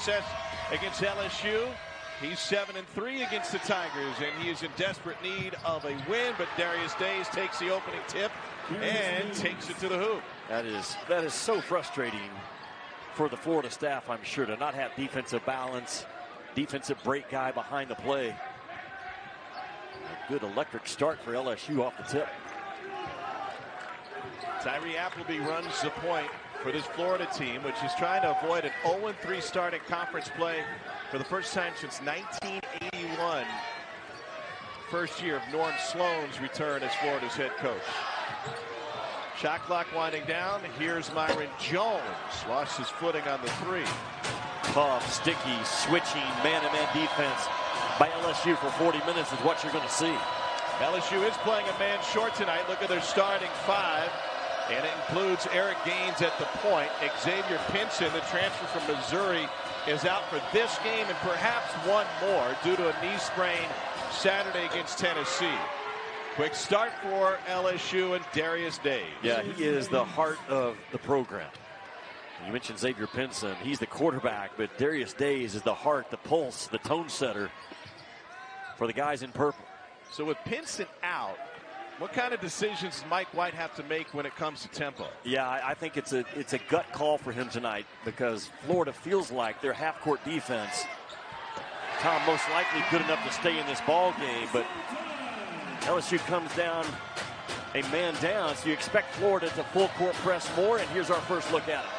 success against LSU. He's 7-3 against the Tigers, and he is in desperate need of a win, but Darius Days takes the opening tip and takes it to the hoop. That is so frustrating for the Florida staff, I'm sure, to not have defensive balance, defensive break guy behind the play. A good electric start for LSU off the tip. Tyree Appleby runs the point for this Florida team, which is trying to avoid an 0-3 start in conference play for the first time since 1981. First year of Norm Sloan's return as Florida's head coach. Shot clock winding down. Here's Myron Jones. Lost his footing on the three. Tough, sticky, switching, man-to-man defense by LSU for 40 minutes is what you're going to see. LSU is playing a man short tonight. Look at their starting five. And it includes Eric Gaines at the point. Xavier Pinson, the transfer from Missouri, is out for this game and perhaps one more due to a knee sprain Saturday against Tennessee. Quick start for LSU and Darius Days. Yeah, he is the heart of the program. You mentioned Xavier Pinson. He's the quarterback, but Darius Days is the heart, the pulse, the tone setter for the guys in purple. So with Pinson out, what kind of decisions does Mike White have to make when it comes to tempo? Yeah, I think it's a gut call for him tonight because Florida feels like their half-court defense, Tom, most likely good enough to stay in this ball game, but LSU comes down a man down, so you expect Florida to full court press more, and here's our first look at it.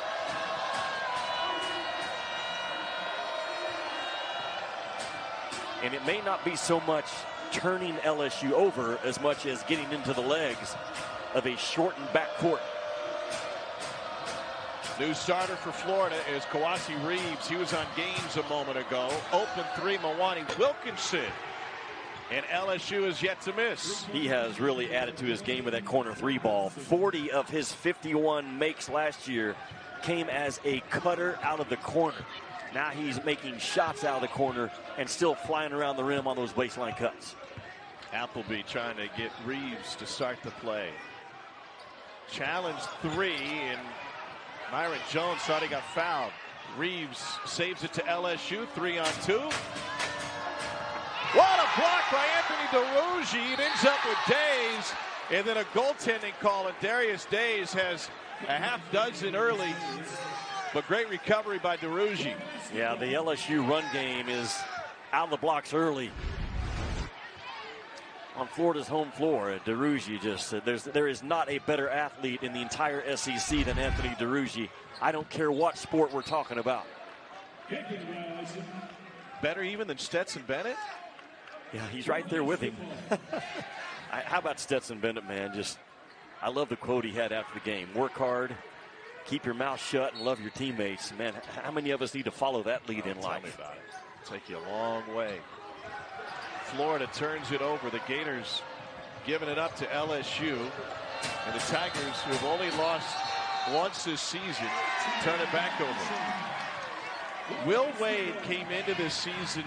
And it may not be so much turning LSU over as much as getting into the legs of a shortened backcourt. New starter for Florida is Kawasi Reeves. He was on Gaines a moment ago. Open three, Mwani Wilkinson. And LSU is yet to miss. He has really added to his game with that corner three ball. 40 of his 51 makes last year came as a cutter out of the corner. Now he's making shots out of the corner and still flying around the rim on those baseline cuts. Appleby trying to get Reeves to start the play. Challenge three, and Myron Jones thought he got fouled. Reeves saves it to LSU, 3-on-2. What a block by Anthony DeRougie. It ends up with Days, and then a goaltending call, and Darius Days has a half dozen early, but great recovery by DeRougie. Yeah, the LSU run game is out of the blocks early on Florida's home floor. DeRougie just there is not a better athlete in the entire SEC than Anthony DeRougie. I don't care what sport we're talking about. Better even than Stetson Bennett? Yeah, he's right there with him. How about Stetson Bennett, man? I love the quote he had after the game. Work hard, keep your mouth shut, and love your teammates. Man, how many of us need to follow that lead in life? Tell me about it. It'll take you a long way. Florida turns it over. The Gators giving it up to LSU. And the Tigers, who have only lost once this season, turn it back over. Will Wade came into this season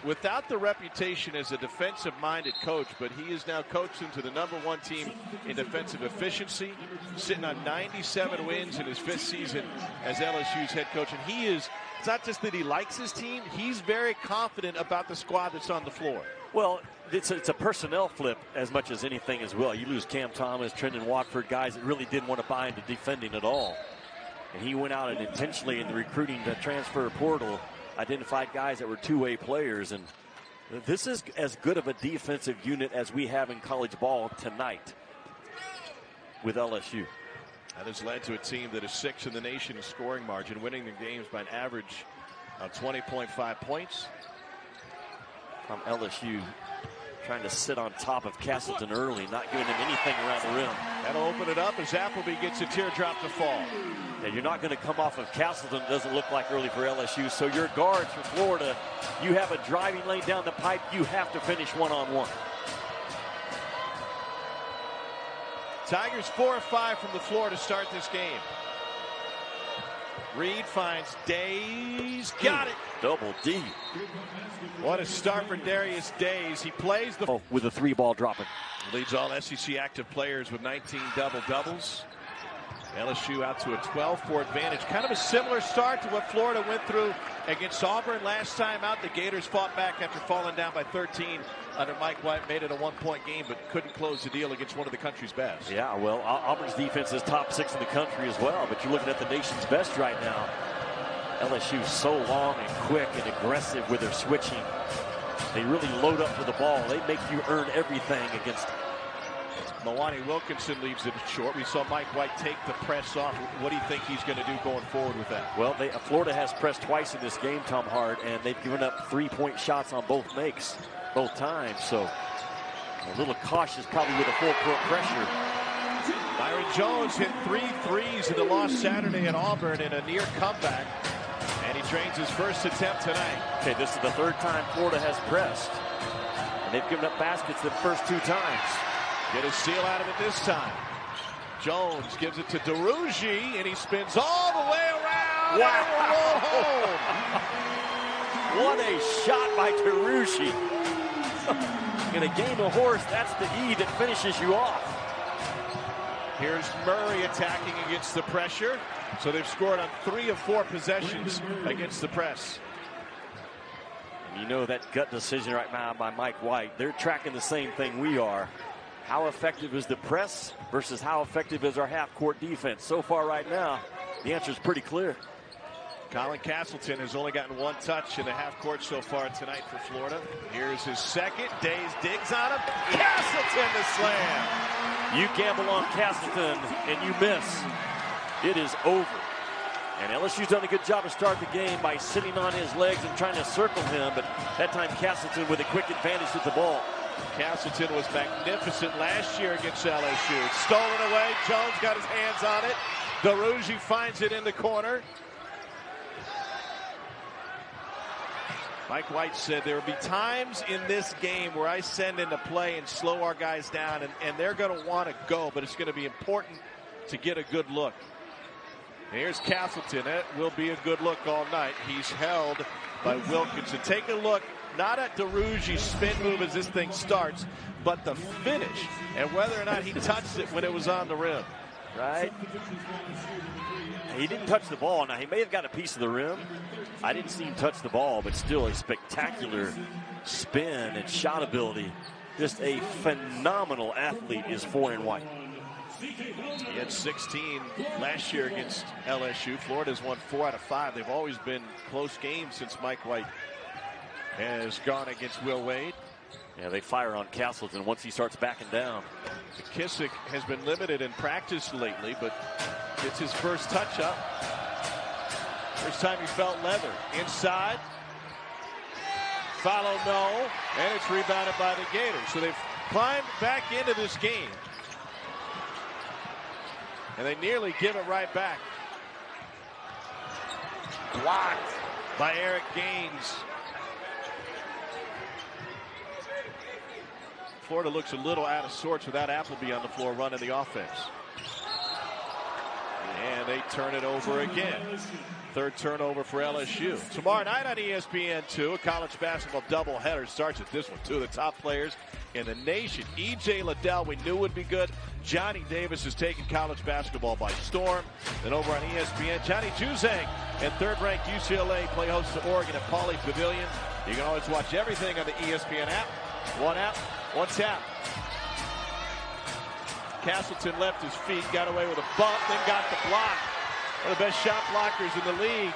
without the reputation as a defensive-minded coach, but he is now coached into the #1 team in defensive efficiency, sitting on 97 wins in his 5th season as LSU's head coach. And it's not just that he likes his team, he's very confident about the squad that's on the floor. Well, it's a personnel flip as much as anything as well. You lose Cam Thomas, Trendon Watford, guys that really didn't want to buy into defending at all. And he went out and intentionally in the recruiting the transfer portal identified guys that were two-way players. And this is as good of a defensive unit as we have in college ball tonight with LSU. That has led to a team that is 6th in the nation in scoring margin, winning their games by an average of 20.5 points. From LSU trying to sit on top of Castleton early, not giving him anything around the rim. That'll open it up as Appleby gets a teardrop to fall. Yeah, you're not going to come off of Castleton, it doesn't look like early for LSU. So your guards for Florida, you have a driving lane down the pipe, you have to finish one-on-one. Tigers 4 of 5 from the floor to start this game. Reed finds Days. Got it. Double D. What a start for Darius Days. He plays the with a 3-ball dropping. Leads all SEC active players with 19 double-doubles. LSU out to a 12-4 advantage. Kind of a similar start to what Florida went through against Auburn last time out. The Gators fought back after falling down by 13 under Mike White, made it a one-point game, but couldn't close the deal against one of the country's best. Yeah, well, Auburn's defense is top 6 in the country as well, but you're looking at the nation's best right now. LSU is so long and quick and aggressive with their switching. They really load up for the ball. They make you earn everything against them. Milwaukee Wilkinson leaves it short. We saw Mike White take the press off. What do you think he's going to do going forward with that? Well, Florida has pressed twice in this game, Tom Hart, and they've given up 3-point shots on both makes, both times. So a little cautious probably with a full court pressure. Byron Jones hit 3 threes in the loss Saturday at Auburn in a near comeback. And he drains his first attempt tonight. Okay, this is the 3rd time Florida has pressed. And they've given up baskets the first 2 times. Get a steal out of it this time. Jones gives it to DeRougie, and he spins all the way around. Wow. And will roll home. What a shot by DeRougie. In a game of horse, that's the E that finishes you off. Here's Murray attacking against the pressure. So they've scored on 3 of 4 possessions against the press. You know that gut decision right now by Mike White. They're tracking the same thing we are. How effective is the press versus how effective is our half-court defense? So far right now, the answer is pretty clear. Colin Castleton has only gotten 1 touch in the half-court so far tonight for Florida. Here's his second. Days digs on him. Castleton the slam. You gamble on Castleton and you miss. It is over. And LSU's done a good job to start the game by sitting on his legs and trying to circle him, but that time Castleton with a quick advantage with the ball. Castleton was magnificent last year against LSU. It's stolen away. Jones got his hands on it. DeRougie finds it in the corner. Mike White said there will be times in this game where I send into play and slow our guys down, and they're going to want to go, but it's going to be important to get a good look. Here's Castleton. That will be a good look all night. He's held by Wilkinson. Take a look, not at DeRougie's spin move as this thing starts, but the finish and whether or not he touched it when it was on the rim. Right? He didn't touch the ball. Now, he may have got a piece of the rim. I didn't see him touch the ball, but still a spectacular spin and shot ability. Just a phenomenal athlete is Florian White. He had 16 last year against LSU. Florida's won 4 out of 5. They've always been close games since Mike White has gone against Will Wade. Yeah, they fire on Castleton once he starts backing down. McKissick has been limited in practice lately, but it's his first touch up. First time he felt leather. Inside. Follow no. And it's rebounded by the Gators. So they've climbed back into this game. And they nearly give it right back. Blocked by Eric Gaines. Florida looks a little out of sorts without Appleby on the floor running the offense. And they turn it over again. 3rd turnover for LSU. Tomorrow night on ESPN2, a college basketball doubleheader starts at this one. 2 of the top players in the nation. E.J. Liddell, we knew would be good. Johnny Davis is taking college basketball by storm. Then over on ESPN, Johnny Juzang and 3rd-ranked UCLA play host to Oregon at Pauley Pavilion. You can always watch everything on the ESPN app. One tap. Castleton left his feet, got away with a bump, then got the block. One of the best shot blockers in the league.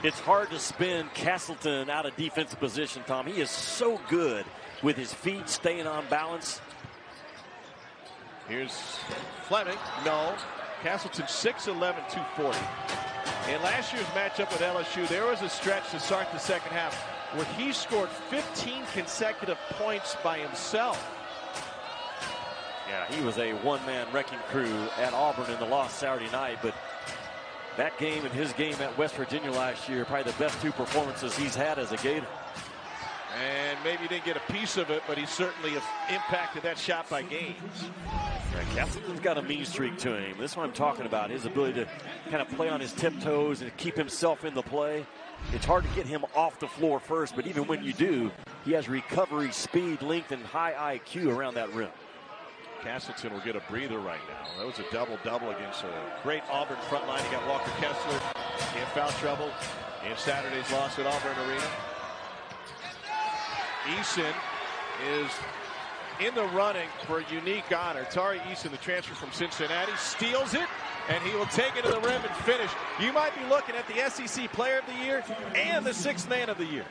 It's hard to spin Castleton out of defensive position, Tom. He is so good with his feet staying on balance. Here's Fleming. No. Castleton 6'11", 240. In last year's matchup with LSU, there was a stretch to start the second half where he scored 15 consecutive points by himself. Yeah, he was a one-man wrecking crew at Auburn in the loss Saturday night, but that game and his game at West Virginia last year, probably the best 2 performances he's had as a Gator. And maybe he didn't get a piece of it, but he certainly impacted that shot by Gaines. Castleton's got a mean streak to him. This is what I'm talking about, his ability to kind of play on his tiptoes and keep himself in the play. It's hard to get him off the floor first, but even when you do, he has recovery, speed, length, and high IQ around that rim. Castleton will get a breather right now. That was a double-double against a great Auburn front line. You got Walker Kessler in foul trouble in Saturday's loss at Auburn Arena. Eason is in the running for a unique honor. Tari Eason, the transfer from Cincinnati, steals it, and he will take it to the rim and finish. You might be looking at the SEC Player of the Year and the Sixth Man of the Year.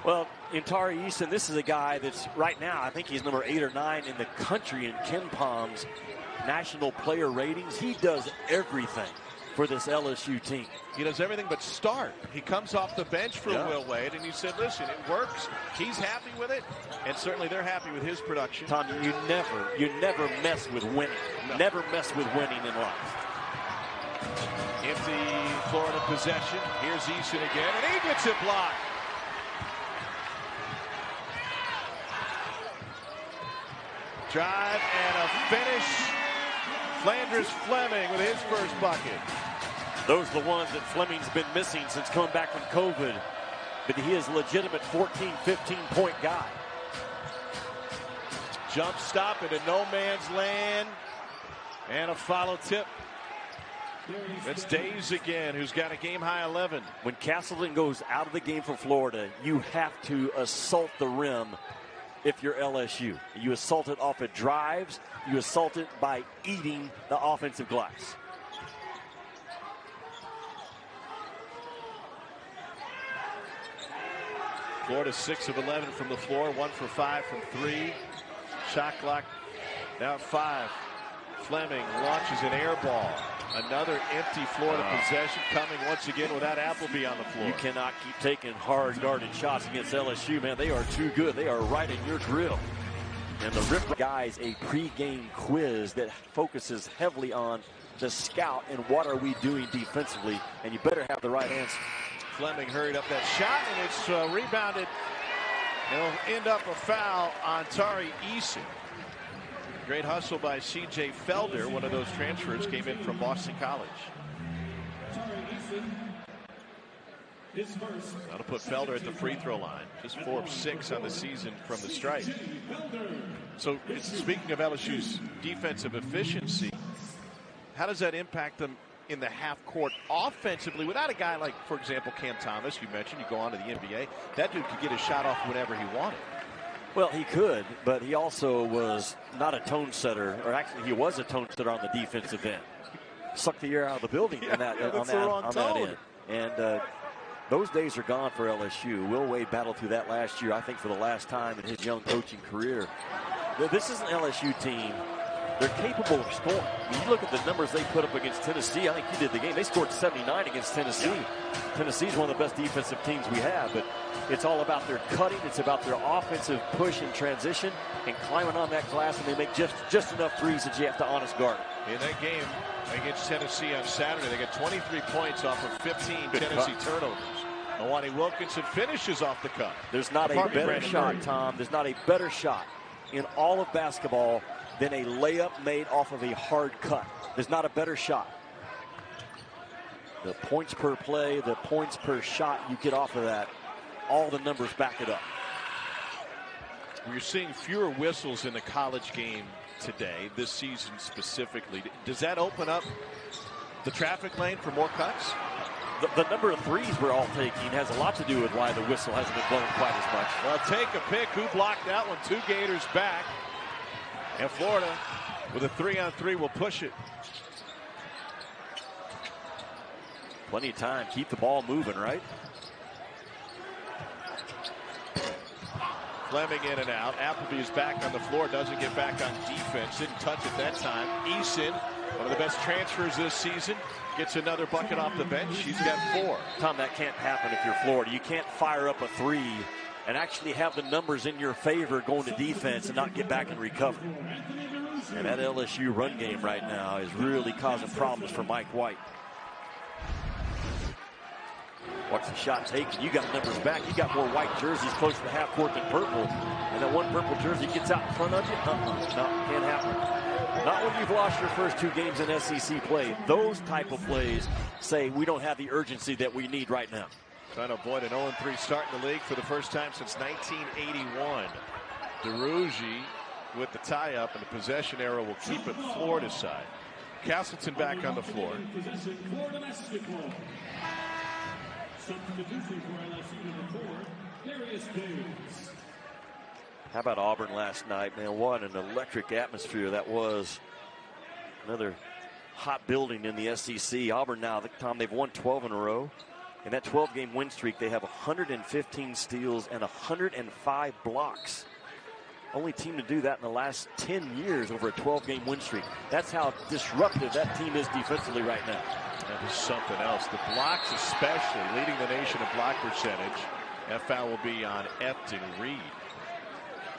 Well, in Tari Eason, this is a guy that's right now, I think he's number 8 or 9 in the country in Ken Palm's national player ratings. He does everything for this LSU team. He does everything but start. He comes off the bench for Will Wade, and he said, listen, it works. He's happy with it, and certainly they're happy with his production. Tom, you never mess with winning. No. Never mess with winning in life. Empty Florida possession. Here's Eason again, and he gets it blocked. Drive and a finish. Flanders Fleming with his first bucket. Those are the ones that Fleming's been missing since coming back from COVID. But he is a legitimate 14, 15-point guy. Jump stop into no man's land. And a follow tip. That's Days again, who's got a game-high 11. When Castleton goes out of the game for Florida, you have to assault the rim if you're LSU. You assault it off of drives. You assault it by eating the offensive glass. Florida 6 of 11 from the floor, 1 for 5 from 3. Shot clock now 5. Fleming launches an air ball. Another empty Florida possession coming once again without Appleby on the floor. You cannot keep taking hard guarded shots against LSU, man. They are too good. They are right in your grill. And the Rip guys, a pregame quiz that focuses heavily on the scout and what are we doing defensively, and you better have the right answer. Fleming hurried up that shot, and it's rebounded. It'll end up a foul on Tari Eason. Great hustle by C.J. Felder, one of those transfers, came in from Boston College. That'll put Felder at the free throw line. Just 4 of 6 on the season from the stripe. So speaking of LSU's defensive efficiency, how does that impact them in the half court offensively without a guy like, for example, Cam Thomas, you mentioned, you go on to the NBA. That dude could get a shot off whenever he wanted. Well, he could, but he also was not a tone setter, or actually he was a tone setter on the defensive end. Sucked the air out of the building on that end. And those days are gone for LSU. Will Wade battled through that last year, I think for the last time in his young coaching career. This is an LSU team. They're capable of scoring. When you look at the numbers they put up against Tennessee, I think you did the game. They scored 79 against Tennessee. Yeah. Tennessee's one of the best defensive teams we have, but it's all about their cutting. It's about their offensive push and transition and climbing on that glass, and they make just enough threes that you have to honest guard it. In that game against Tennessee on Saturday, they got 23 points off of 15 Tennessee turnovers. Awani Wilkinson finishes off the cut. There's not a better shot, Tom. There's not a better shot in all of basketball than a layup made off of a hard cut. There's not a better shot. The points per play, the points per shot you get off of that, all the numbers back it up. We're seeing fewer whistles in the college game today, this season specifically. Does that open up the traffic lane for more cuts? The number of threes we're all taking has a lot to do with why the whistle hasn't been blown quite as much. Well, take a pick. Who blocked that one? 2 Gators back. And Florida, with a 3-on-3, will push it. Plenty of time. Keep the ball moving, right? Fleming in and out. Appleby is back on the floor. Doesn't get back on defense. Didn't touch it that time. Eason, one of the best transfers this season, gets another bucket off the bench. He's got 4. Tom, that can't happen if you're Florida. You can't fire up a 3 and actually have the numbers in your favor going to defense and not get back and recover. And that LSU run game right now is really causing problems for Mike White. Watch the shot taken. You got numbers back. You got more white jerseys close to the half court than purple. And that one purple jersey gets out in front of you. No, can't happen. Not when you've lost your first 2 games in SEC play. Those type of plays say we don't have the urgency that we need right now. Trying to avoid an 0-3 start in the league for the first time since 1981. DeRougie with the tie-up, and the possession arrow will keep it Florida's side. Castleton back on the floor. How about Auburn last night, man? What an electric atmosphere that was. Another hot building in the SEC. Auburn now, Tom, they've won 12 in a row. In that 12-game win streak, they have 115 steals and 105 blocks. Only team to do that in the last 10 years over a 12-game win streak. That's how disruptive that team is defensively right now. That is something else. The blocks especially, leading the nation in block percentage. That foul will be on Efton Reed.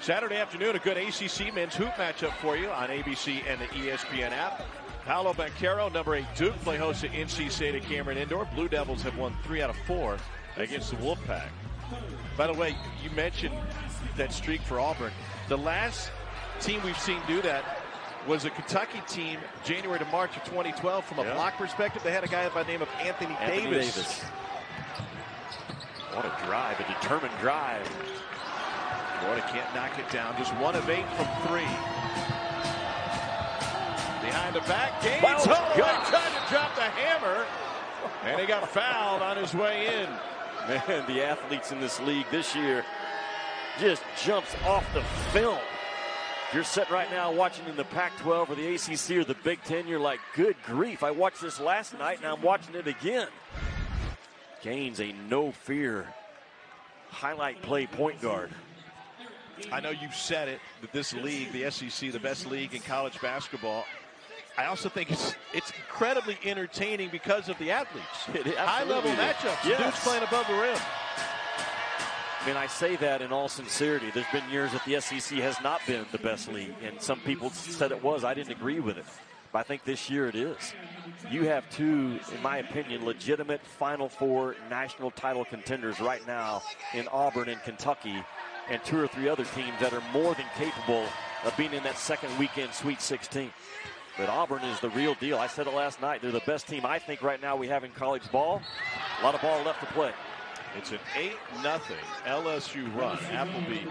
Saturday afternoon, a good ACC men's hoop matchup for you on ABC and the ESPN app. Paolo Banchero, number 8 Duke, play host at NC State at Cameron Indoor. Blue Devils have won 3 out of 4 against the Wolfpack. By the way, you mentioned that streak for Auburn. The last team we've seen do that was a Kentucky team January to March of 2012. From a block perspective, they had a guy by the name of Anthony Davis. What a drive, a determined drive. Florida can't knock it down. Just 1 of 8 from 3. Behind the back, Gaines. He tried to drop the hammer, and he got fouled on his way in. Man, the athletes in this league this year just jumps off the film. If you're sitting right now watching in the Pac-12 or the ACC or the Big Ten, you're like, good grief. I watched this last night, and I'm watching it again. Gaines, a no-fear highlight play point guard. I know you've said it, that this league, the SEC, the best league in college basketball. I also think it's incredibly entertaining because of the athletes. High-level matchups. Yes. Dudes playing above the rim. I mean, I say that in all sincerity. There's been years that the SEC has not been the best league, and some people said it was. I didn't agree with it. But I think this year it is. You have 2, in my opinion, legitimate Final Four national title contenders right now in Auburn and Kentucky, and 2 or 3 other teams that are more than capable of being in that second weekend Sweet 16. But Auburn is the real deal. I said it last night. They're the best team I think right now we have in college ball. A lot of ball left to play. It's an 8-0 LSU run. Appleby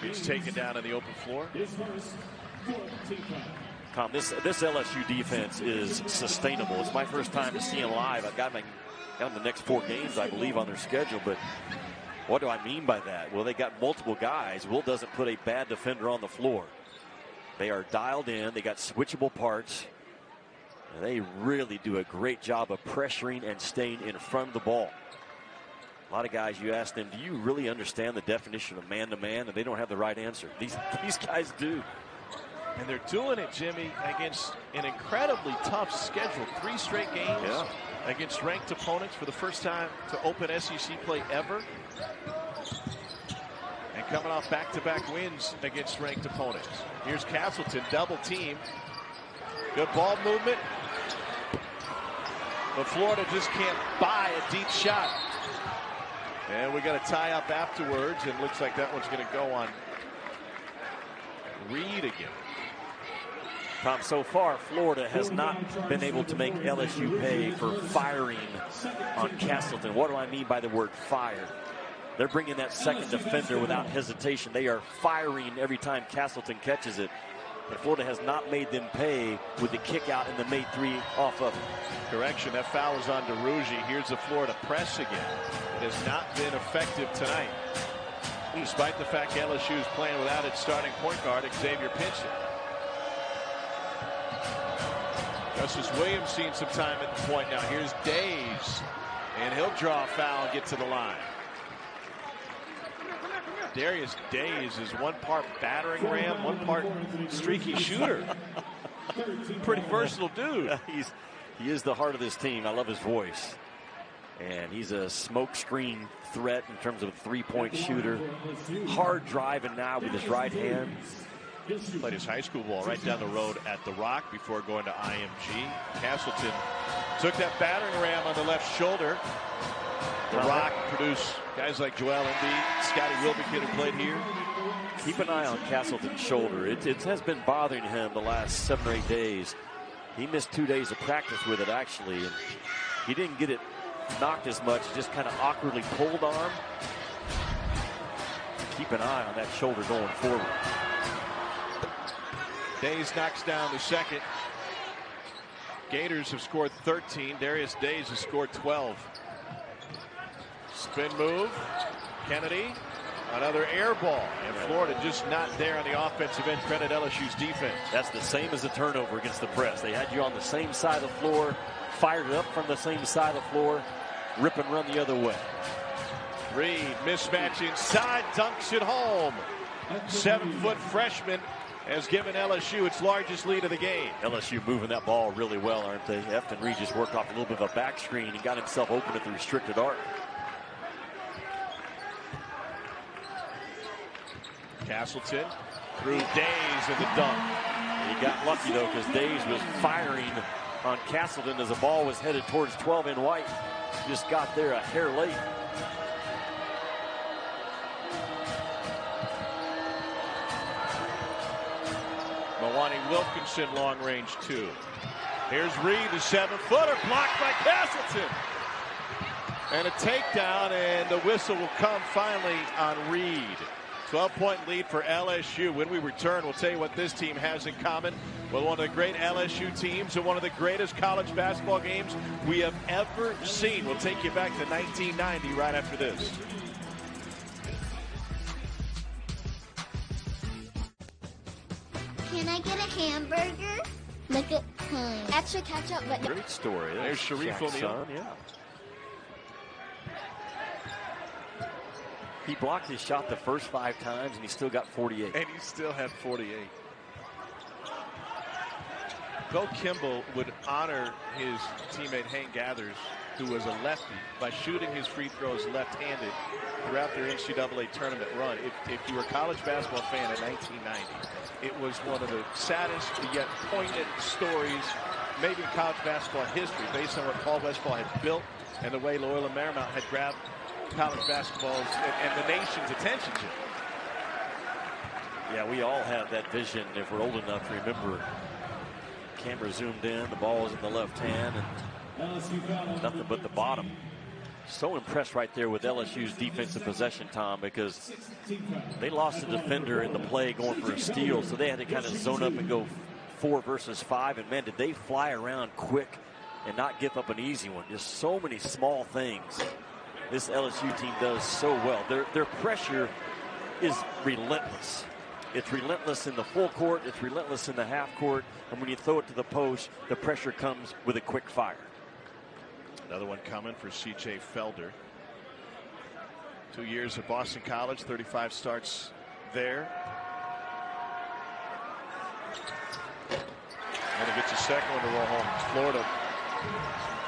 gets taken down on the open floor. Tom, this LSU defense is sustainable. It's my first time to see them live. I've got them the next 4 games, I believe, on their schedule. But what do I mean by that? Well, they got multiple guys. Will doesn't put a bad defender on the floor. They are dialed in. They got switchable parts. And they really do a great job of pressuring and staying in front of the ball. A lot of guys, you ask them, do you really understand the definition of man-to-man? And they don't have the right answer. These guys do. And they're doing it, Jimmy, against an incredibly tough schedule. 3 straight games against ranked opponents for the first time to open SEC play ever. And coming off back-to-back wins against ranked opponents. Here's Castleton, double team. Good ball movement. But Florida just can't buy a deep shot. And we got a tie up afterwards, and looks like that one's going to go on Reed again. Tom, so far, Florida has not been able to make LSU pay for firing on Castleton. What do I mean by the word fire? They're bringing that second defender without hesitation. They are firing every time Castleton catches it. And Florida has not made them pay with the kick out and the made 3 off of it. Correction, that foul is on DeRougie. Here's the Florida press again. It has not been effective tonight, despite the fact LSU is playing without its starting point guard, Xavier Pinson. Justice Williams seen some time at the point now. Here's Days, and he'll draw a foul and get to the line. Darius Days is 1 part battering ram, 1 part streaky shooter. Pretty versatile dude. He is the heart of this team. I love his voice. And he's a smoke screen threat in terms of a 3-point shooter. Hard driving now with his right hand. Played his high school ball right down the road at the Rock before going to IMG. Castleton took that battering ram on the left shoulder. The Rock produced guys like Joel Embiid, Scotty Wilbekin, who played here. Keep an eye on Castleton's shoulder. It has been bothering him the last 7 or 8 days. He missed 2 days of practice with it, actually, and he didn't get it knocked as much, just kind of awkwardly pulled arm. Keep an eye on that shoulder going forward. Days knocks down the second. Gators have scored 13. Darius Days has scored 12. Spin move. Kennedy. Another air ball. And Florida just not there on the offensive end. Credit LSU's defense. That's the same as the turnover against the press. They had you on the same side of the floor, fired it up from the same side of the floor, rip and run the other way. Reed, mismatch inside, dunks it home. 7-foot freshman has given LSU its largest lead of the game. LSU moving that ball really well, aren't they? Efton Reed just worked off a little bit of a back screen and got himself open at the restricted arc. Castleton through Days in the dunk. He got lucky, though, because Days was firing on Castleton as the ball was headed towards 12 in white. Just got there a hair late. Milwaukee Wilkinson, long range 2. Here's Reed, the 7-footer, blocked by Castleton. And a takedown, and the whistle will come finally on Reed. 12-point lead for LSU. When we return, we'll tell you what this team has in common with one of the great LSU teams and one of the greatest college basketball games we have ever seen. We'll take you back to 1990 right after this. Can I get a hamburger? Look at him. Extra ketchup, but Great story. There's Sharif O'Neal. Yeah. He blocked his shot the first 5 times, and he still got 48. And he still had 48. Bo Kimball would honor his teammate Hank Gathers, who was a lefty, by shooting his free throws left-handed throughout their NCAA tournament run. If you were a college basketball fan in 1990, it was one of the saddest yet poignant stories maybe in college basketball history, based on what Paul Westphal had built and the way Loyola Marymount had grabbed college basketball and the nation's attention to it. Yeah, we all have that vision if we're old enough to remember. Camera zoomed in, the ball was in the left hand, and nothing but the bottom. So impressed right there with LSU's defensive possession, Tom, because they lost a defender in the play going for a steal, so they had to kind of zone up and go 4 versus 5, and man, did they fly around quick and not give up an easy one. Just so many small things this LSU team does so well. Their pressure is relentless. It's relentless in the full court. It's relentless in the half court. And when you throw it to the post, the pressure comes with a quick fire. Another one coming for C.J. Felder. 2 years at Boston College, 35 starts there. And he gets a second one to roll home. Florida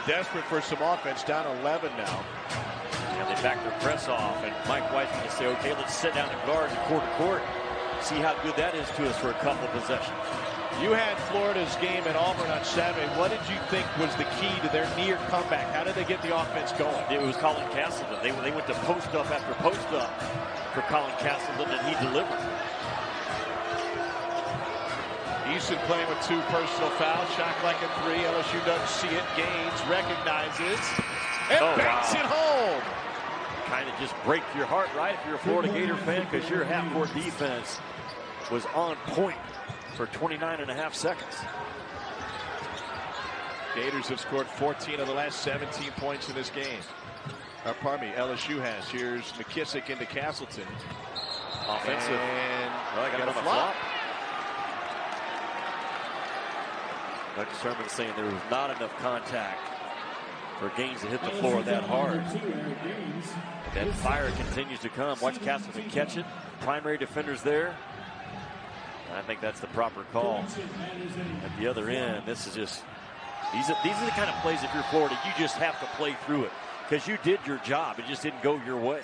desperate for some offense, down 11 now. And they back their press off, and Mike White's going to say, okay, let's sit down and guard and court to court. See how good that is to us for a couple of possessions. You had Florida's game at Auburn on Saturday. What did you think was the key to their near comeback? How did they get the offense going? It was Colin Castleton. They went to post up after post up for Colin Castleton, and he delivered. Easton playing with 2 personal fouls. Shot like a 3. LSU doesn't see it. Gaines recognizes and banks it home. Kind of just break your heart, right, if you're a Florida Gator fan, because your half-court defense was on point for 29.5 seconds. Gators have scored 14 of the last 17 points in this game. Pardon me, LSU has. Here's McKissick into Castleton. Offensive. And got a flop. Doug Sermon saying there was not enough contact for Gaines to hit the floor that hard. That fire continues to come. Watch Castleton catch it. Primary defenders there. I think that's the proper call. At the other end, this is just, these are the kind of plays, if you're Florida, you just have to play through it, because you did your job. It just didn't go your way.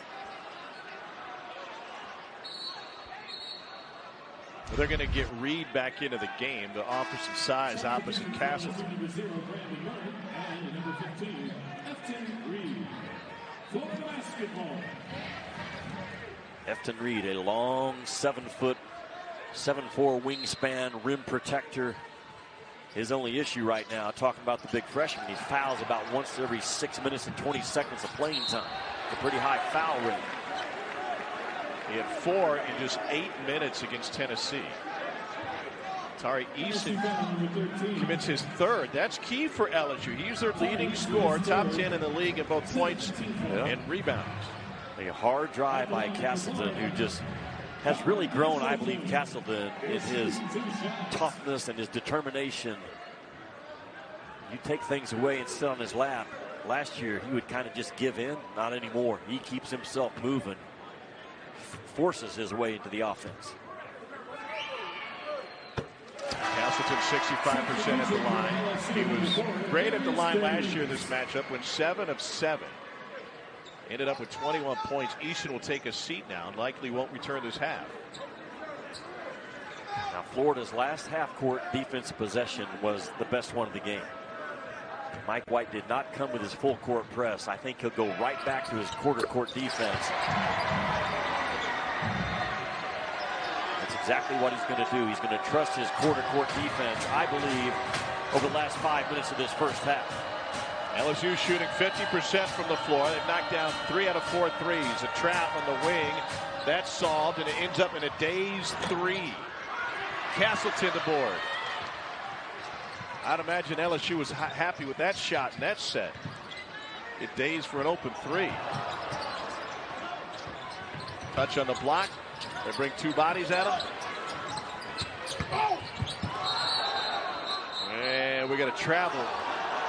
They're going to get Reed back into the game to offer some size opposite Castleton. Efton Reed, a long 7-foot, 7'4" wingspan, rim protector. His only issue right now, talking about the big freshman, he fouls about once every 6 minutes and 20 seconds of playing time. It's a pretty high foul rate. He had 4 in just 8 minutes against Tennessee. Tari Eason commits his third. That's key for LSU. He's their leading scorer, top 10 in the league in both points and rebounds. A hard drive by Castleton, who just has really grown, I believe, Castleton, in his toughness and his determination. You take things away and sit on his lap. Last year, he would kind of just give in. Not anymore. He keeps himself moving, forces his way into the offense. Castleton 65% at the line. He was great at the line last year in this matchup, went 7 of 7. Ended up with 21 points. Easton will take a seat now and likely won't return this half. Now, Florida's last half-court defense possession was the best one of the game. Mike White did not come with his full-court press. I think he'll go right back to his quarter-court defense. That's exactly what he's going to do. He's going to trust his quarter-court defense, I believe, over the last 5 minutes of this first half. LSU shooting 50% from the floor. They've knocked down 3 out of 4 threes. A trap on the wing. That's solved, and it ends up in a dazed 3. Castleton the board. I'd imagine LSU was happy with that shot in that set. It dazed for an open 3. Touch on the block. They bring 2 bodies at him. And we got a travel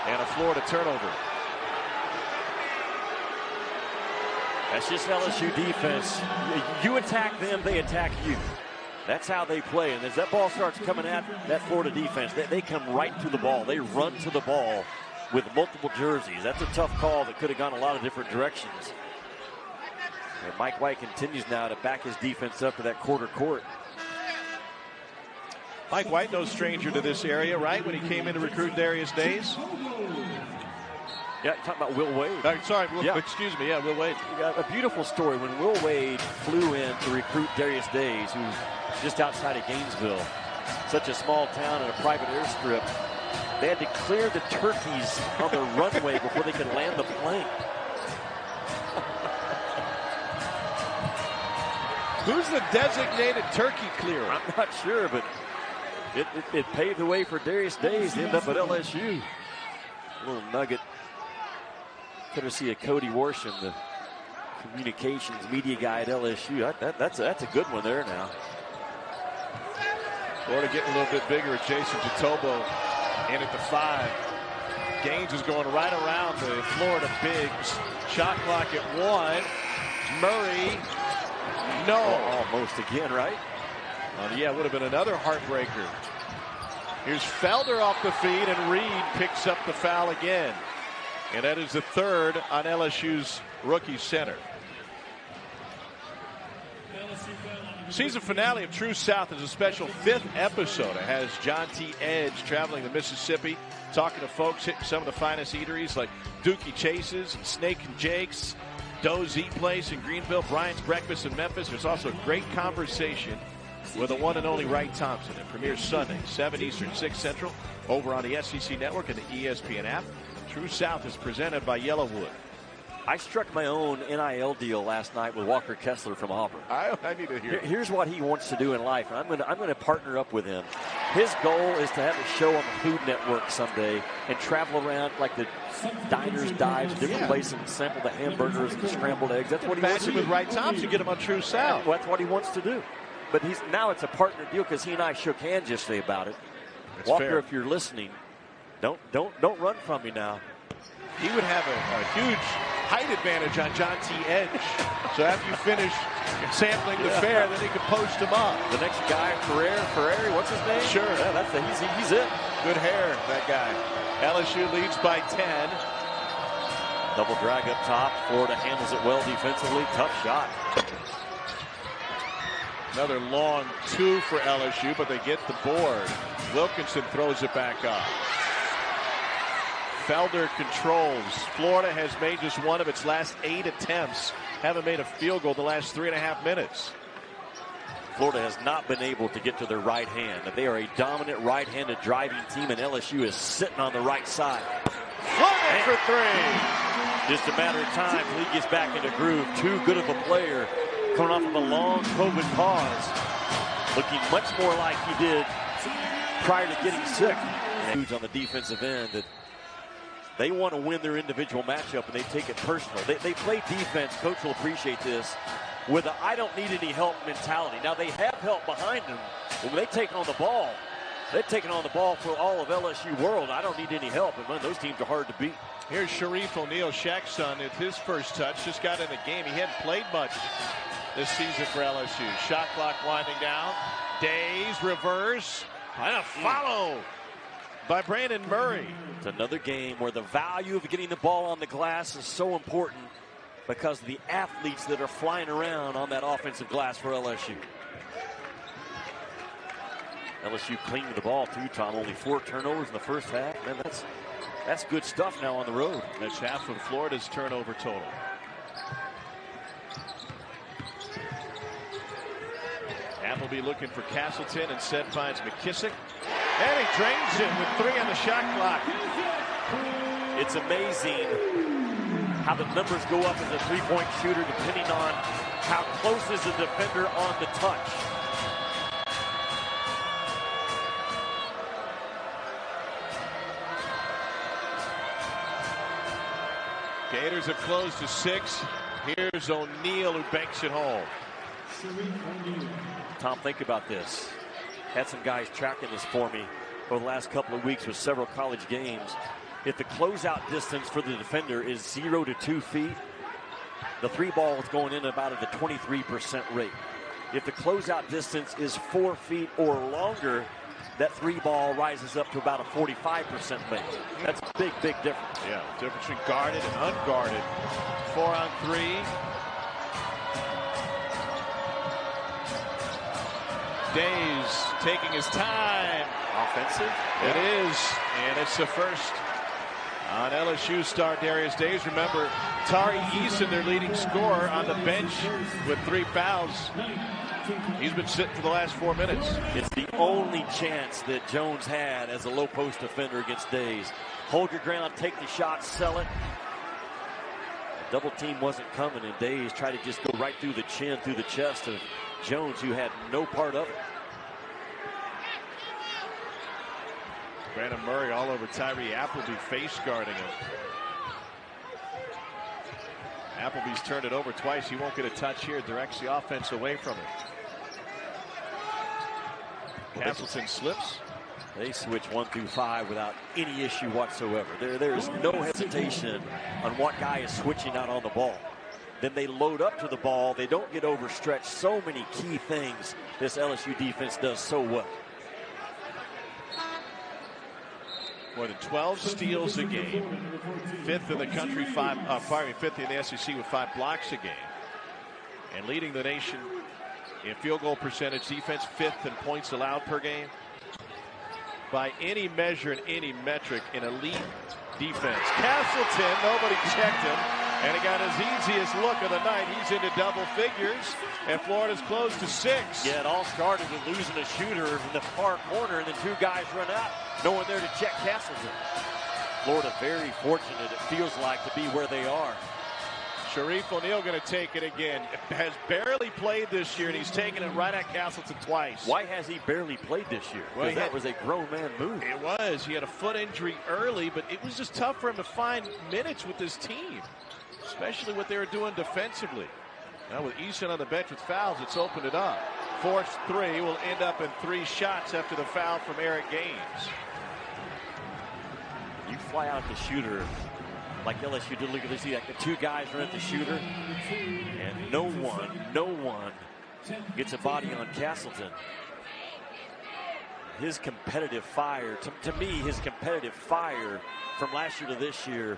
and a Florida turnover. That's just LSU defense. You attack them, they attack you. That's how they play. And as that ball starts coming at that Florida defense, they come right to the ball. They run to the ball with multiple jerseys. That's a tough call that could have gone a lot of different directions. And Mike White continues now to back his defense up to that quarter court. Mike White, no stranger to this area, right? When he came in to recruit Darius Days. Yeah, you're talking about Will Wade. Excuse me. Yeah, Will Wade. You got a beautiful story. When Will Wade flew in to recruit Darius Days, who's just outside of Gainesville, such a small town and a private airstrip, they had to clear the turkeys on the runway before they could land the plane. Who's the designated turkey clearer? I'm not sure, but it paved the way for Darius Days to end up at LSU. A little nugget. Courtesy of Cody Worsham, the communications media guy at LSU. That's a good one there now. Florida getting a little bit bigger at Jason Jatobo in at the 5. Gaines is going right around the Florida bigs. Shot clock at 1. Murray. No. Almost again, right? Yeah, it would have been another heartbreaker. Here's Felder off the feed, and Reed picks up the foul again. And that is the 3rd on LSU's rookie center. Season finale of True South is a special 5th episode. It has John T. Edge traveling to Mississippi, talking to folks, hitting some of the finest eateries like Dookie Chase's and Snake and Jake's, Doe's Eat Place in Greenville, Brian's Breakfast in Memphis. There's also a great conversation with the one and only Wright Thompson. It premieres Sunday, 7 Eastern, 6 Central, over on the SEC Network and the ESPN app. True South is presented by Yellowwood. I struck my own NIL deal last night with Walker Kessler from Auburn. I need to hear. Here's what he wants to do in life, and I'm going to partner up with him. His goal is to have a show on the Food Network someday and travel around like the diners, dives, different places, and sample the hamburgers and the scrambled eggs. That's what he wants to do. With Wright Thompson, get him on True South. That's what he wants to do. But now it's a partner deal because he and I shook hands yesterday about it. That's Walker, fair. if you're listening, don't run from me now. He would have a huge height advantage on John T. Edge. So after you finish sampling the fare, then he can post him up. The next guy, Ferrari, what's his name? Sure. Yeah, he's it. Good hair, that guy. LSU leads by 10. Double drag up top. Florida handles it well defensively. Tough shot. Another long 2 for LSU, but they get the board. Wilkinson throws it back up. Felder controls. Florida has made just one of its last 8 attempts. Haven't made a field goal the last 3.5 minutes. Florida has not been able to get to their right hand. They are a dominant right-handed driving team, and LSU is sitting on the right side. Florida for 3. Just a matter of time till he gets back into groove. Too good of a player, coming off of a long COVID pause. Looking much more like he did prior to getting sick. And huge on the defensive end that they want to win their individual matchup, and they take it personal. They play defense, Coach will appreciate this, with a I don't need any help mentality. Now, they have help behind them, but when they take on the ball, they're taking on the ball for all of LSU world. I don't need any help, and man, those teams are hard to beat. Here's Sharif O'Neal, Shaq's son, at his first touch. Just got in the game. He hadn't played much this season for LSU. Shot clock winding down. Days, reverse, and a follow by Brandon Murray. It's another game where the value of getting the ball on the glass is so important because of the athletes that are flying around on that offensive glass for LSU. LSU cleaning the ball too, Tom. Only 4 turnovers in the first half. Man, that's good stuff now on the road. That's half of Florida's turnover total. Appleby looking for Castleton. Instead finds McKissick. And he drains it with 3 on the shot clock. It's amazing how the numbers go up as a three-point shooter depending on how close is the defender on the touch. Gators have closed to 6. Here's O'Neal who banks it home. Tom, think about this. Had some guys tracking this for me over the last couple of weeks with several college games. If the closeout distance for the defender is 0 to 2 feet, the 3 ball is going in about at a 23% rate. If the closeout distance is 4 feet or longer, that 3 ball rises up to about a 45% rate. That's a big, big difference. Yeah, difference between guarded and unguarded. 4 on 3. Days taking his time. Offensive? It is, and it's the first on LSU star Darius Days. Remember, Tari Eason, their leading scorer, on the bench with 3 fouls. He's been sitting for the last 4 minutes. It's the only chance that Jones had as a low post defender against Days. Hold your ground, take the shot, sell it. The double team wasn't coming, and Days tried to just go right through the chin, through the chest of Jones, who had no part of it. Brandon Murray all over Tyree Appleby, face guarding him. Appleby's turned it over twice. He won't get a touch here. Directs the offense away from him. Castleton slips. They switch 1 through 5 without any issue whatsoever. There is no hesitation on what guy is switching out on the ball. Then they load up to the ball. They don't get overstretched. So many key things this LSU defense does so well. More than 12 steals a game. 5th in the country, 5th in the SEC with 5 blocks a game. And leading the nation in field goal percentage defense, 5th in points allowed per game. By any measure and any metric, an elite defense. Castleton, nobody checked him. And he got his easiest look of the night. He's into double figures, and Florida's close to 6. Yeah, it all started with losing a shooter in the far corner, and then 2 guys run out. No one there to check Castleton. Florida very fortunate, it feels like, to be where they are. Sharif O'Neal going to take it again. Has barely played this year, and he's taken it right at Castleton twice. Why has he barely played this year? Because that was a grown man move. It was. He had a foot injury early, but it was just tough for him to find minutes with this team, especially what they were doing defensively. Now with Eason on the bench with fouls, it's opened it up. Forced 3 will end up in 3 shots after the foul from Eric Gaines. You fly out the shooter like LSU did. Look at this. See, like the 2 guys run at the shooter, and no one gets a body on Castleton. His competitive fire, to me, his competitive fire from last year to this year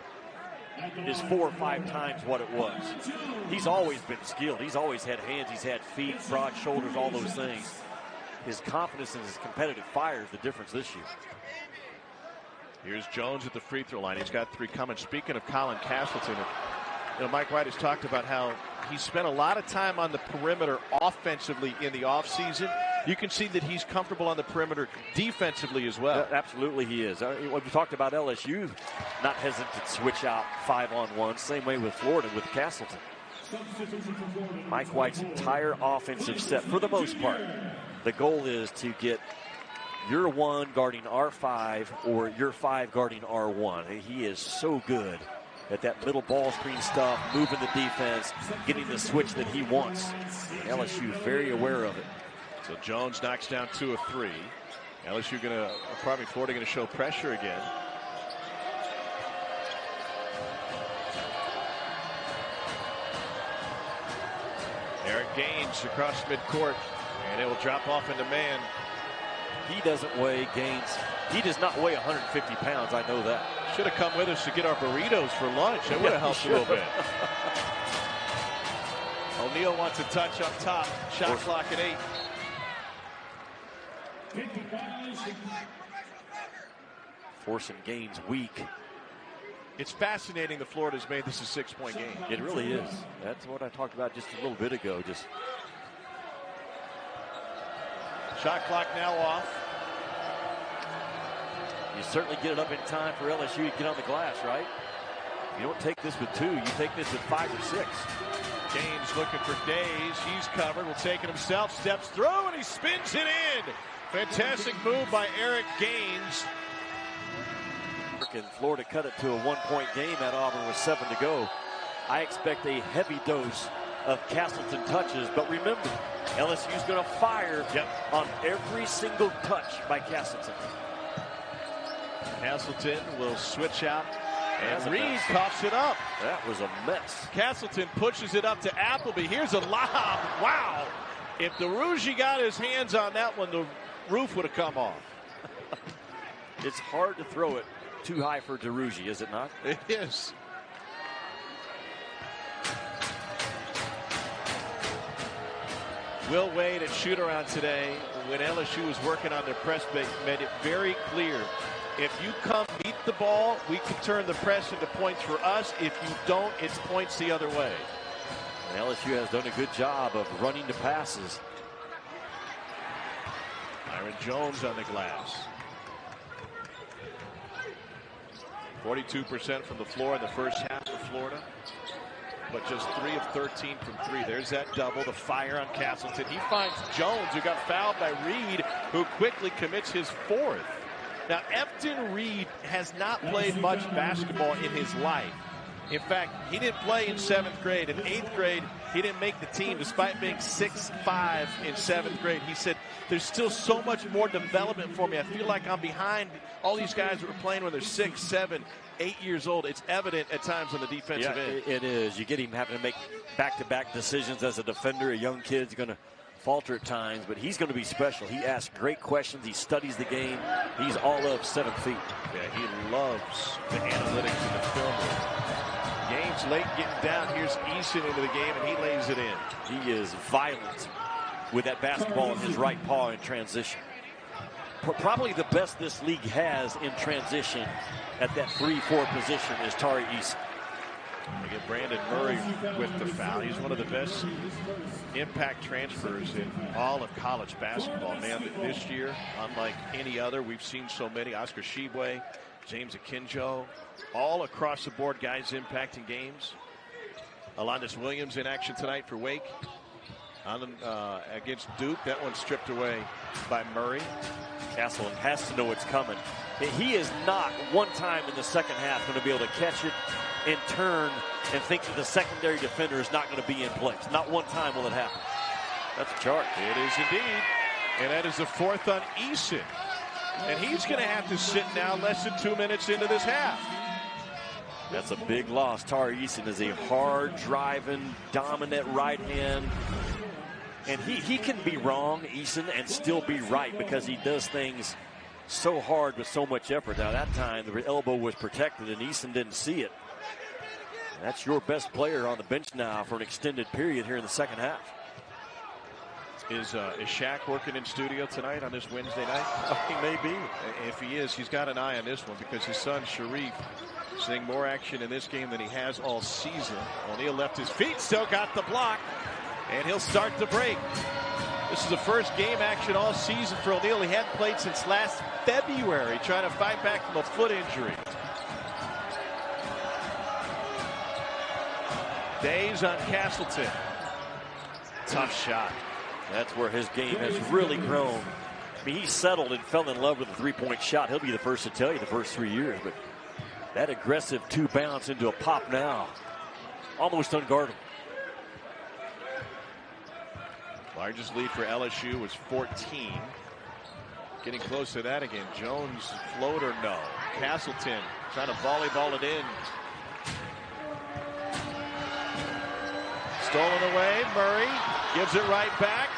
is 4 or 5 times what it was. He's always been skilled. He's always had hands. He's had feet, broad shoulders, all those things. His confidence and his competitive fire is the difference this year. Here's Jones at the free throw line. He's got 3 coming. Speaking of Colin Castleton, Mike White has talked about how he spent a lot of time on the perimeter offensively in the offseason. You can see that he's comfortable on the perimeter defensively as well. Absolutely he is. We talked about LSU not hesitant to switch out 5-on-1. Same way with Florida with Castleton. Mike White's entire offensive set, for the most part, the goal is to get you're 1 guarding R5 or you're 5 guarding R1. He is so good at that middle ball screen stuff, moving the defense, getting the switch that he wants. And LSU very aware of it. So Jones knocks down 2 of 3. LSU Florida going to show pressure again. Eric Gaines across midcourt, and it will drop off into man. He doesn't weigh Gaines. He does not weigh 150 pounds. I know that. Should have come with us to get our burritos for lunch. That would have helped a little bit. O'Neal wants a touch up top. Shot clock at 8. Forcing Gaines weak. It's fascinating that Florida's made this a 6-point game. It really is. That's what I talked about just a little bit ago. Just shot clock now off. You certainly get it up in time for LSU to get on the glass, right? You don't take this with 2. You take this with 5 or 6. Gaines looking for Days. He's covered. Will take it himself. Steps through and he spins it in. Fantastic move by Eric Gaines. And Florida cut it to a 1-point game at Auburn with 7 to go. I expect a heavy dose of Castleton touches, but remember, LSU's going to fire on every single touch by Castleton. Castleton will switch out, and Reed coughs it up. That was a mess. Castleton pushes it up to Appleby. Here's a lob. Wow. If DeRougie got his hands on that one, the roof would have come off. It's hard to throw it too high for DeRougie, is it not? It is. Will Wade at shoot-around today, when LSU was working on their press, made it very clear. If you come beat the ball, we can turn the press into points for us. If you don't, it's points the other way. And LSU has done a good job of running the passes. Myron Jones on the glass. 42% from the floor in the first half for Florida, but just 3 of 13 from 3. There's that double, the fire on Castleton. He finds Jones, who got fouled by Reed, who quickly commits his 4th. Now, Efton Reed has not played much basketball in his life. In fact, he didn't play in 7th grade. In 8th grade, he didn't make the team despite being 6'5" in 7th grade. He said, there's still so much more development for me. I feel like I'm behind all these guys that were playing when they're 6, 7, 8 years old. It's evident at times on the defensive end. It is. You get him having to make back-to-back decisions as a defender. A young kid's going to falter at times, but he's going to be special. He asks great questions. He studies the game. He's all of 7 feet. Yeah, he loves the analytics in the film room. Gaines late getting down. Here's Eason into the game, and he lays it in. He is violent with that basketball in his right paw in transition. Probably the best this league has in transition at that 3-4 position is Tari Eason. We get Brandon Murray with the foul. He's one of the best impact transfers in all of college basketball. Man, this year, unlike any other, we've seen so many. Oscar Tshiebwe, James Akinjo, all across the board guys impacting games. Alondas Williams in action tonight for Wake against Duke. That one stripped away by Murray. Castleton has to know what's coming. He is not one time in the second half going to be able to catch it and turn and think that the secondary defender is not going to be in place. Not one time will it happen. That's a charge. It is indeed. And that is the 4th on Eason. And he's going to have to sit now less than 2 minutes into this half. That's a big loss. Tari Eason is a hard-driving, dominant right hand. And he can be wrong, Eason, and still be right because he does things so hard with so much effort. Now, that time, the elbow was protected, and Eason didn't see it. And that's your best player on the bench now for an extended period here in the second half. Is Shaq working in studio tonight on this Wednesday night? Oh, he may be. If he is, he's got an eye on this one because his son, Sharif, seeing more action in this game than he has all season. O'Neal left his feet, still got the block, and he'll start the break. This is the first game action all season for O'Neal. He hadn't played since last February, trying to fight back from a foot injury. Days on Castleton. Tough shot. That's where his game has really grown I mean, he settled and fell in love with a three-point shot. He'll be the first to tell you the first 3 years, but that aggressive two bounce into a pop now, almost unguardable. Largest lead for LSU was 14. Getting close to that again. Jones floater, no. Castleton trying to volleyball it in. Stolen away. Murray gives it right back.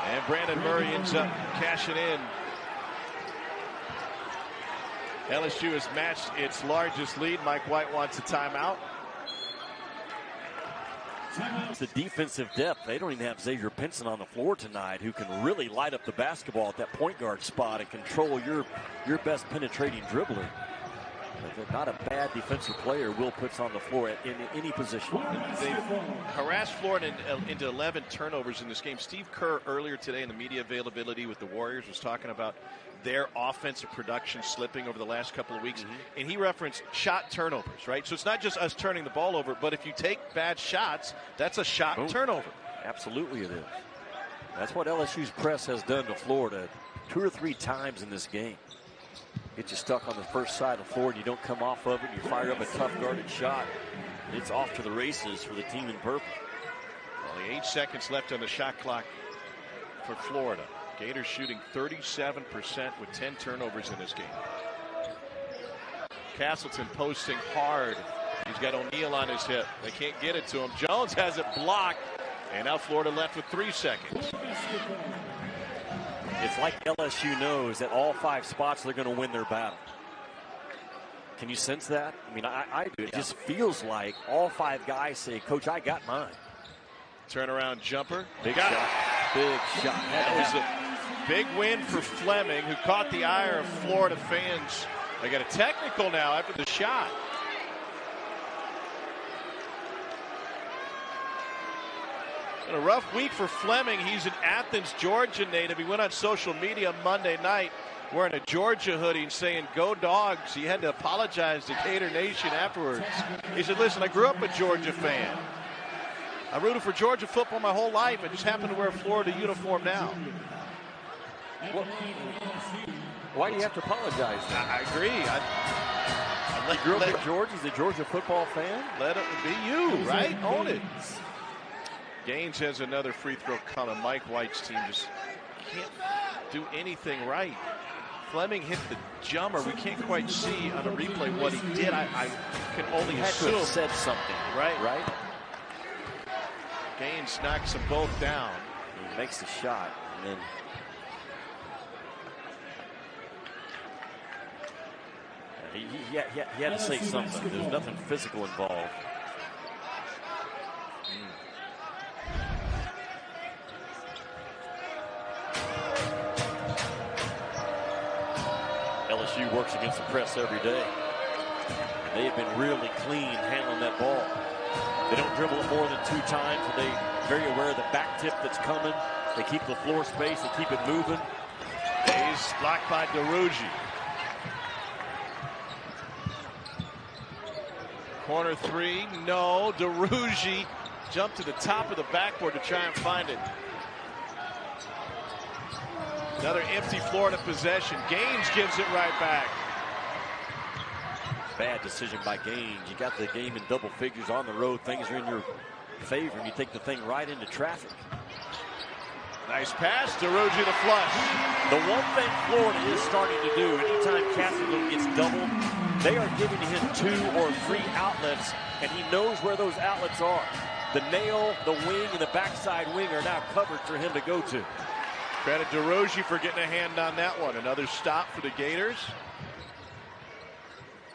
And Brandon Murray ends up cashing in. LSU has matched its largest lead. Mike White wants a timeout. It's the defensive depth. They don't even have Xavier Pinson on the floor tonight, who can really light up the basketball at that point guard spot and control your best penetrating dribbler. But not a bad defensive player Will puts on the floor in any position. They harassed Florida into 11 turnovers in this game. Steve Kerr earlier today in the media availability with the Warriors was talking about their offensive production slipping over the last couple of weeks. And he referenced shot turnovers, right? So it's not just us turning the ball over, but if you take bad shots, that's a shot turnover. Absolutely it is. That's what LSU's press has done to Florida 2 or 3 times in this game. Get you stuck on the first side of the floor and you don't come off of it. You fire up a tough guarded shot. It's off to the races for the team in purple. Only 8 seconds left on the shot clock for Florida. Gators shooting 37% with 10 turnovers in this game. Castleton posting hard. He's got O'Neal on his hip. They can't get it to him. Jones has it blocked. And now Florida left with 3 seconds. It's like LSU knows that all 5 spots they're going to win their battle. Can you sense that? I mean, I do. It just feels like all 5 guys say, Coach, I got mine. Turnaround jumper. Big shot. Big shot. That was a big win for Fleming, who caught the ire of Florida fans. They got a technical now after the shot. In a rough week for Fleming. He's an Athens, Georgia native. He went on social media Monday night wearing a Georgia hoodie and saying, "Go Dogs." He had to apologize to Gator Nation afterwards. He said, "Listen, I grew up a Georgia fan. I rooted for Georgia football my whole life. I just happen to wear a Florida uniform now." Well, why do you have to apologize? I agree. You grew up in Georgia. He's a Georgia football fan. Let it be you, right? Own it. Gaines has another free throw coming. Mike White's team just can't do anything right. Fleming hit the jumper. We can't quite see on the replay what he did. I can only assume. Had to have said something. Right. Gaines knocks them both down. He makes the shot, and then he had to say something. There's nothing physical involved. LSU works against the press every day. They have been really clean handling that ball. They don't dribble it more than 2 times. They're very aware of the back tip that's coming. They keep the floor space. They keep it moving. He's blocked by DeRougie. Corner 3, no. DeRougie jumped to the top of the backboard to try and find it. Another empty Florida possession. Gaines gives it right back. Bad decision by Gaines. You got the game in double figures on the road. Things are in your favor, and you take the thing right into traffic. Nice pass. DeRougie the flush. The one thing Florida is starting to do, anytime Castleton gets doubled, they are giving him 2 or 3 outlets, and he knows where those outlets are. The nail, the wing, and the backside wing are now covered for him to go to. Credit DeRougie for getting a hand on that one. Another stop for the Gators.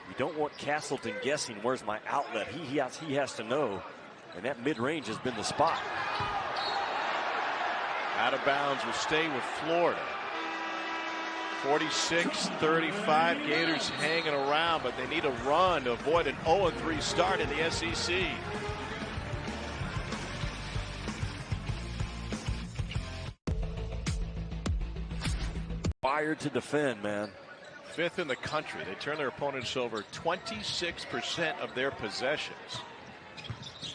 You don't want Castleton guessing where's my outlet. He has to know, and that mid-range has been the spot. Out of bounds will stay with Florida. 46-35. Gators hanging around, but they need a run to avoid an 0-3 start in the SEC. Wired to defend, man. 5th in the country. They turn their opponents over 26% of their possessions.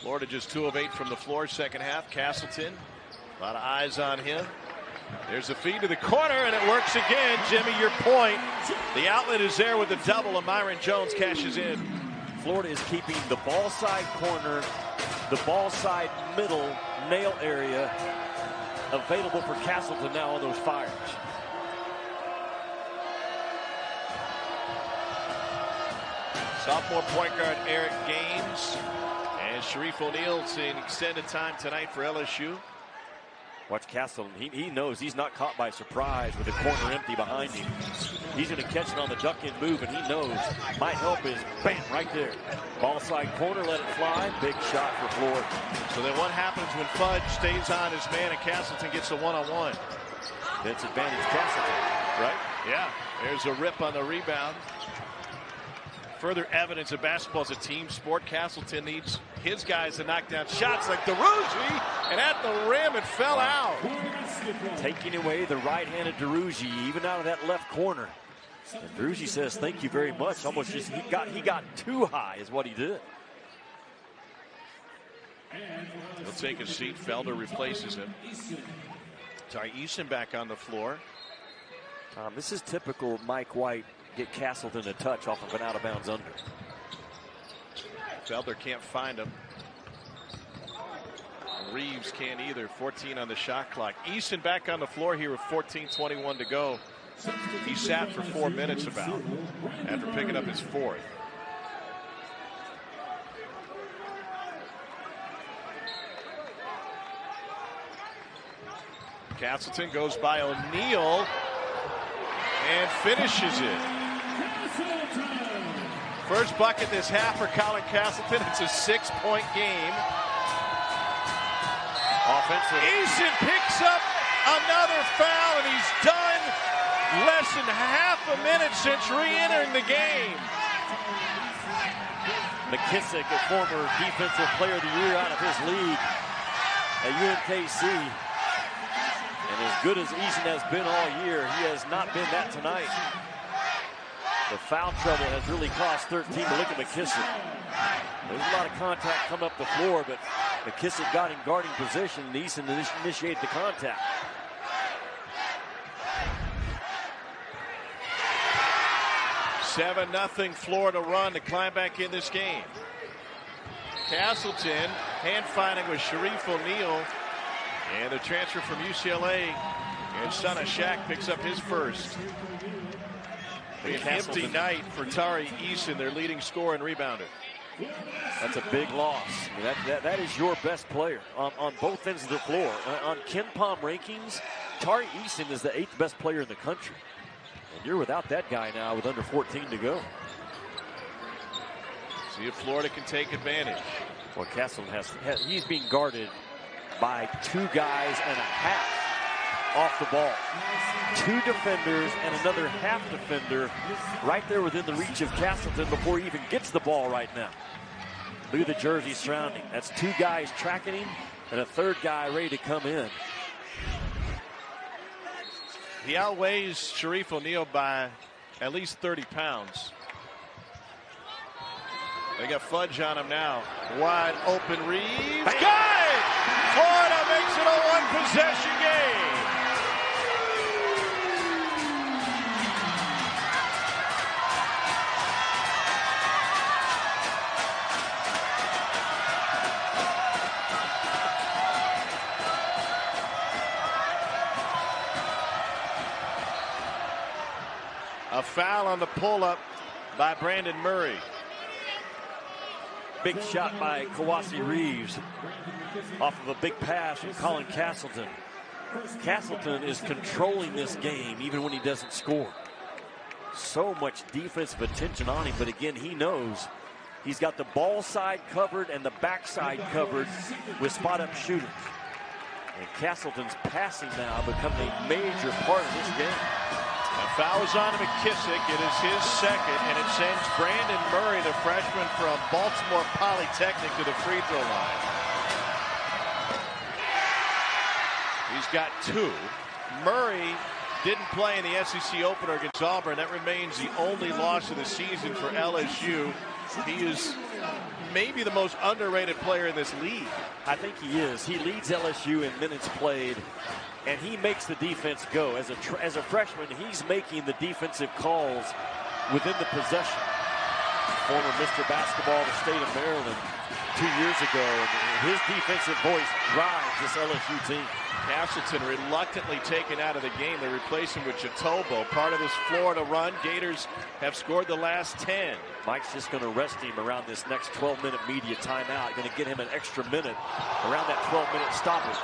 Florida just 2 of 8 from the floor second half. Castleton, a lot of eyes on him. There's a feed to the corner, and it works again. Jimmy, your point. The outlet is there with the double, and Myron Jones cashes in. Florida is keeping the ball side corner, the ball side middle nail area available for Castleton now on those fires. Sophomore point guard Eric Gaines and Sharif O'Neal seeing extended time tonight for LSU. Watch Castleton. He knows he's not caught by surprise with the corner empty behind him. He's going to catch it on the duck-in move, and he knows my help is bam right there. Ball side corner, let it fly. Big shot for Florida. So then what happens when Fudge stays on his man and Castleton gets a one-on-one? That's advantage Castleton, right? Yeah. There's a rip on the rebound. Further evidence that basketball is a team sport. Castleton needs his guys to knock down shots like DeRougie, and at the rim it fell out. Taking away the right-handed DeRougie, even out of that left corner. And DeRougie says, "Thank you very much." Almost just he got too high, is what he did. He'll take a seat. Felder replaces him. Sorry, Eason back on the floor. This is typical Mike White. Get Castleton a touch off of an out-of-bounds under. Felder can't find him. Reeves can't either. 14 on the shot clock. Easton back on the floor here with 14:21 to go. He sat for 4 minutes about after picking up his fourth. Castleton goes by O'Neal and finishes it. First bucket this half for Colin Castleton. It's a 6-point game. Offensive. Eason picks up another foul, and he's done less than half a minute since re-entering the game. McKissick, a former defensive player of the year out of his league at UMKC. And as good as Eason has been all year, he has not been that tonight. The foul trouble has really cost 13. But look at McKissick. There's a lot of contact coming up the floor, but McKissick got in guarding position, and Eason initiated the contact. Seven 0 Florida run to climb back in this game. Castleton hand finding with Sharif O'Neal, and the transfer from UCLA, and son of Shaq picks up his first. An empty night for Tari Eason, their leading scorer and rebounder. That's a big loss. That is your best player on both ends of the floor. On KenPom rankings, Tari Eason is the 8th best player in the country. And you're without that guy now with under 14 to go. See if Florida can take advantage. Well, Castleton he's being guarded by 2 guys and a half off the ball. 2 defenders and another half defender right there within the reach of Castleton before he even gets the ball right now. Look at the jersey surrounding. That's 2 guys tracking him and a 3rd guy ready to come in. He outweighs Sharif O'Neal by at least 30 pounds. They got Fudge on him now. Wide open Reeves. Got it! Florida makes it a 1-possession game. A foul on the pull-up by Brandon Murray. Big shot by Kawasi Reeves off of a big pass from Colin Castleton. Castleton is controlling this game even when he doesn't score. So much defensive attention on him, but again, he knows he's got the ball side covered and the backside covered with spot-up shooters. And Castleton's passing now becoming a major part of this game. A foul is on to McKissick. It is his second, and it sends Brandon Murray, the freshman from Baltimore Polytechnic, to the free throw line. He's got 2. Murray didn't play in the SEC opener against Auburn. That remains the only loss of the season for LSU. He is maybe the most underrated player in this league. I think he is. He leads LSU in minutes played, and he makes the defense go. As a freshman, he's making the defensive calls within the possession. Former Mr. Basketball of the state of Maryland 2 years ago, and his defensive voice drives this LSU team. Castleton reluctantly taken out of the game. They replace him with Jatobo. Part of this Florida run. Gators have scored the last 10. Mike's just going to rest him around this next 12-minute media timeout. Going to get him an extra minute around that 12-minute stoppage.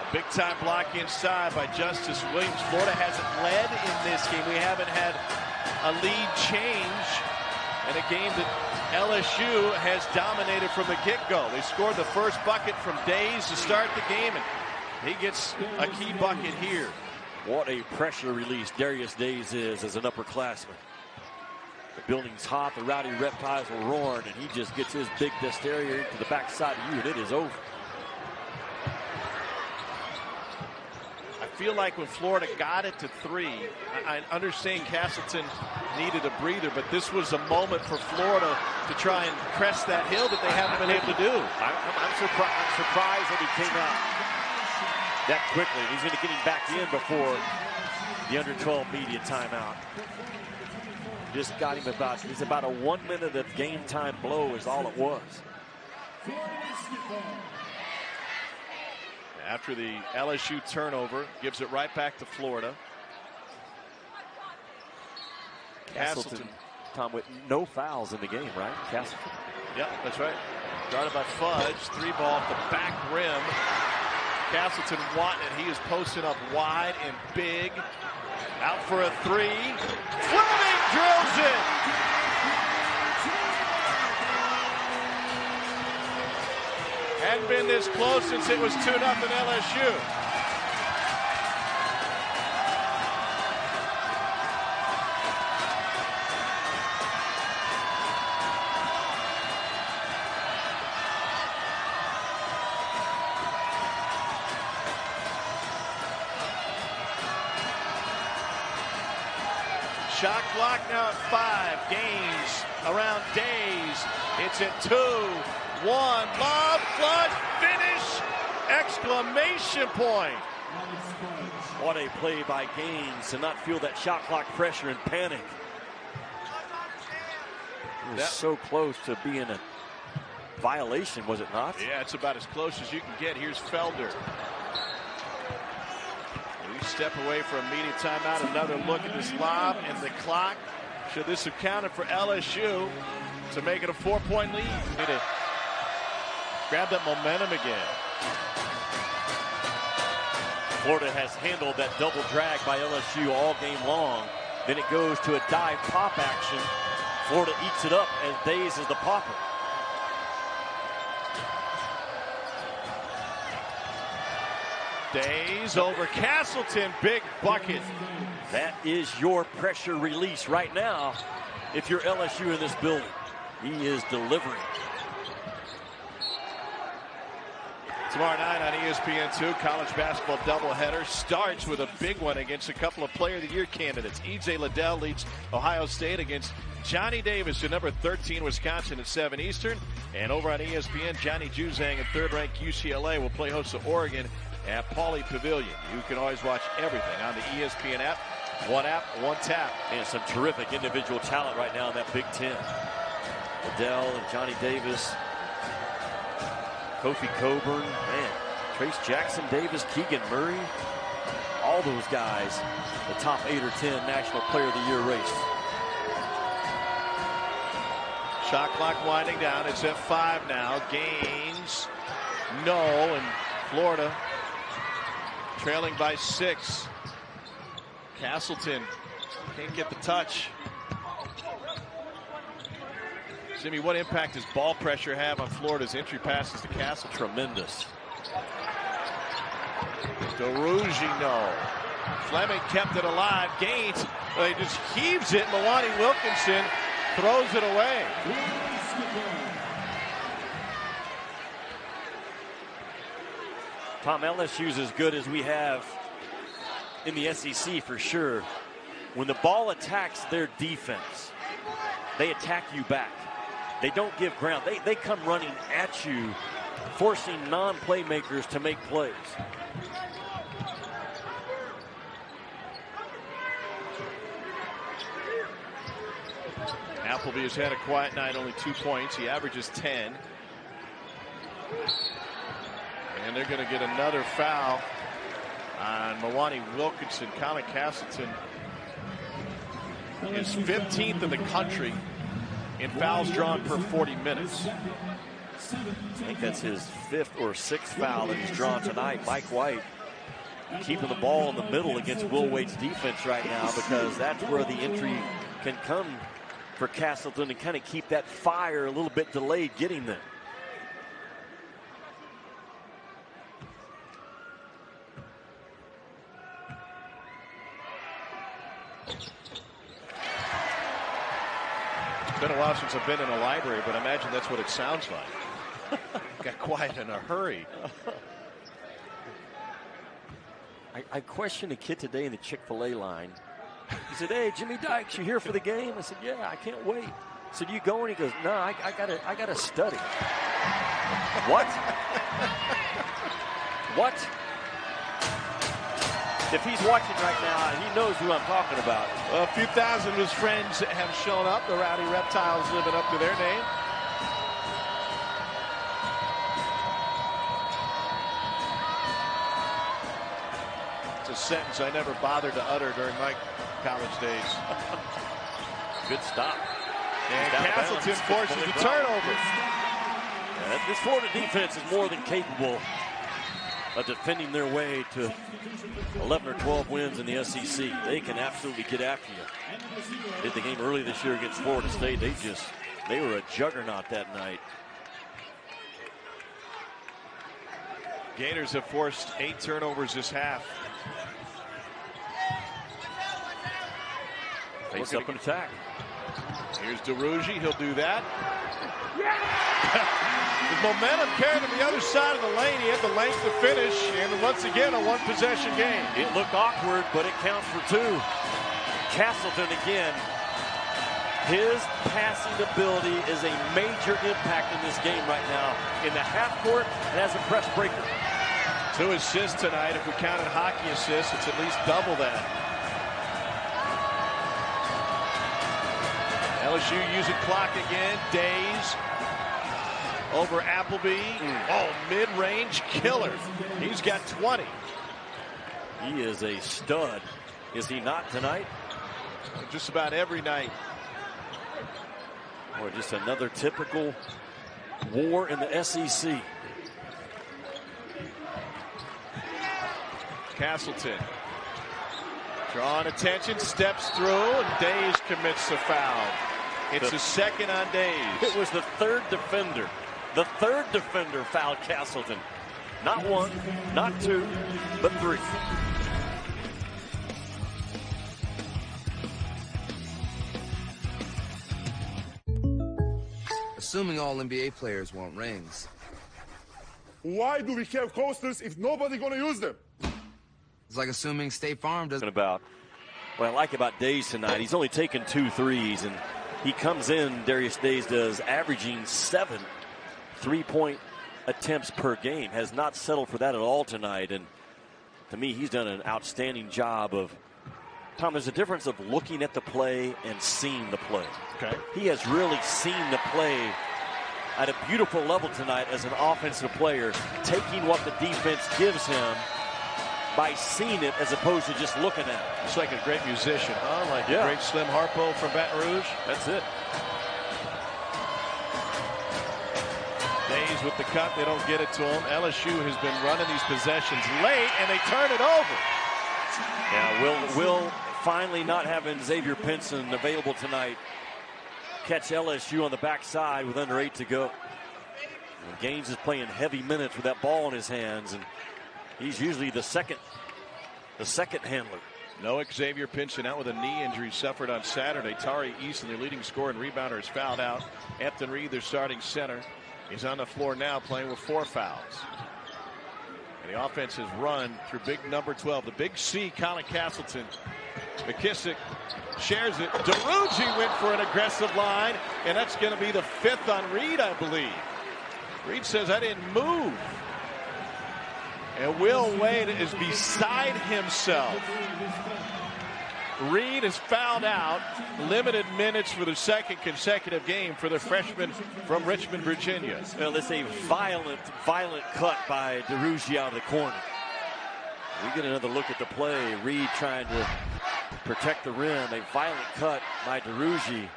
A big-time block inside by Justice Williams. Florida hasn't led in this game. We haven't had a lead change in a game that LSU has dominated from the get-go. They scored the first bucket from Days to start the game, and he gets a key bucket here. What a pressure release Darius Days is as an upperclassman. The building's hot, the Rowdy Reptiles are roaring, and he just gets his big desterior into the backside of you, and it is over. I feel like when Florida got it to 3, I understand Castleton needed a breather, but this was a moment for Florida to try and crest that hill that they haven't been able to do. I'm surprised that he came out that quickly. He's going to get him back in before the under 12 media timeout. Just got him he's about a 1 minute of game time blow is all it was. After the LSU turnover, gives it right back to Florida. Castleton, Tom, with no fouls in the game, right? Castleton? Yep, that's right. Guarded by Fudge. 3 ball at the back rim. Castleton wanting it. He is posted up wide and big. Out for a 3. Fleming drills it. Hadn't been this close since it was 2-0 LSU. Shot clock now at 5. Gaines around Days. It's at 2. 1. Lob, flush, finish! Exclamation point. What a play by Gaines to not feel that shot clock pressure and panic. It was so close to being a violation, was it not? Yeah, it's about as close as you can get. Here's Felder. We step away for a media timeout. Another look at this lob and the clock. Should this have counted for LSU to make it a 4-point lead? Need to grab that momentum again. Florida has handled that double drag by LSU all game long. Then it goes to a dive pop action. Florida eats it up as Days is the popper. Days over Castleton, big bucket. That is your pressure release right now if you're LSU in this building. He is delivering. Tomorrow night on ESPN2, college basketball doubleheader starts with a big one against a couple of Player of the Year candidates. E.J. Liddell leads Ohio State against Johnny Davis at number 13, Wisconsin at 7 Eastern. And over on ESPN, Johnny Juzang at third-ranked UCLA will play host to Oregon at Pauley Pavilion. You can always watch everything on the ESPN app. One app, one tap. And some terrific individual talent right now in that Big Ten. Liddell and Johnny Davis. Kofi Coburn, man, Trace Jackson Davis, Keegan Murray, all those guys, the top 8 or 10 National Player of the Year race. Shot clock winding down. It's at 5 now. Gaines, no, and Florida trailing by 6. Castleton can't get the touch. Jimmy, what impact does ball pressure have on Florida's entry passes to Castle? Tremendous. DeRuggi, no. Fleming kept it alive. Gaines, he just heaves it. Milwaukee Wilkinson throws it away. Tom, LSU's as good as we have in the SEC for sure. When the ball attacks their defense, they attack you back. They don't give ground. They come running at you forcing non-playmakers to make plays. Appleby has had a quiet night, only 2 points. He averages 10. And they're going to get another foul on Mwani Wilkinson. Colin Castleton is 15th in the country in fouls drawn per 40 minutes. I think that's his 5th or 6th foul that he's drawn tonight. Mike White keeping the ball in the middle against Will Wade's defense right now, because that's where the entry can come for Castleton and kind of keep that fire a little bit delayed getting them. It's been a while since I've been in a library, but I imagine that's what it sounds like. Got quiet in a hurry. I questioned a kid today in the Chick-fil-A line. He said, "Hey, Jimmy Dykes, you here for the game?" I said, "Yeah, I can't wait." I said, "You going?" He goes, "No, I gotta study." What? What? If he's watching right now, he knows who I'm talking about. Well, a few thousand of his friends have shown up. The Rowdy Reptiles living up to their name. It's a sentence I never bothered to utter during my college days. Good stop. And Castleton forces the turnover. Yeah, this Florida defense is more than capable of defending their way to 11 or 12 wins in the SEC. They can absolutely get after you. Did the game early this year against Florida State. They were a juggernaut that night. Gators have forced 8 turnovers this half. Face up and attack. Here's DeRougie. He'll do that. With momentum carried to the other side of the lane. He had the length to finish. And once again, a one-possession game. It looked awkward, but it counts for 2. Castleton again. His passing ability is a major impact in this game right now. In the half court and as a press breaker. 2 assists tonight. If we counted hockey assists, it's at least double that. LSU using clock again. Days over Appleby. Oh, mid-range killer. He's got 20. He is a stud. Is he not tonight? Just about every night. Or just another typical war in the SEC. Castleton drawing attention, steps through, and Days commits the foul. It's the second on Days. It was the 3rd defender. The 3rd defender fouled Castleton. Not 1, not 2, but 3. Assuming all NBA players want rings. Why do we have coasters if nobody gonna use them? It's like assuming State Farm doesn't. About what I like about Days tonight, he's only taken 2 threes, and he comes in, Darius Days does, averaging 7 3-point attempts per game. Has not settled for that at all tonight, and to me, he's done an outstanding job of, Tom, there's a difference of looking at the play and seeing the play. Okay. He has really seen the play at a beautiful level tonight as an offensive player, taking what the defense gives him by seeing it as opposed to just looking at it. It's like a great musician, huh? Like a great Slim Harpo from Baton Rouge. That's it. Days with the cut. They don't get it to him. LSU has been running these possessions late, and they turn it over. Yeah, Will finally not having Xavier Pinson available tonight catch LSU on the backside with under 8 to go. And Gaines is playing heavy minutes with that ball in his hands, and he's usually the second handler. No Xavier Pinson out with a knee injury suffered on Saturday. Tari Easton, their leading scorer and rebounder, is fouled out. Hampton Reed, their starting center, is on the floor now playing with 4 fouls. And the offense has run through big number 12. The big C, Colin Castleton. McKissick shares it. DeRougie went for an aggressive line, and that's going to be the 5th on Reed, I believe. Reed says, I didn't move. And Will Wade is beside himself. Reed is fouled out. Limited minutes for the second consecutive game for the freshman from Richmond, Virginia. Well, it's a violent cut by DeRougie out of the corner. We get another look at the play. Reed trying to protect the rim. A violent cut by DeRougie.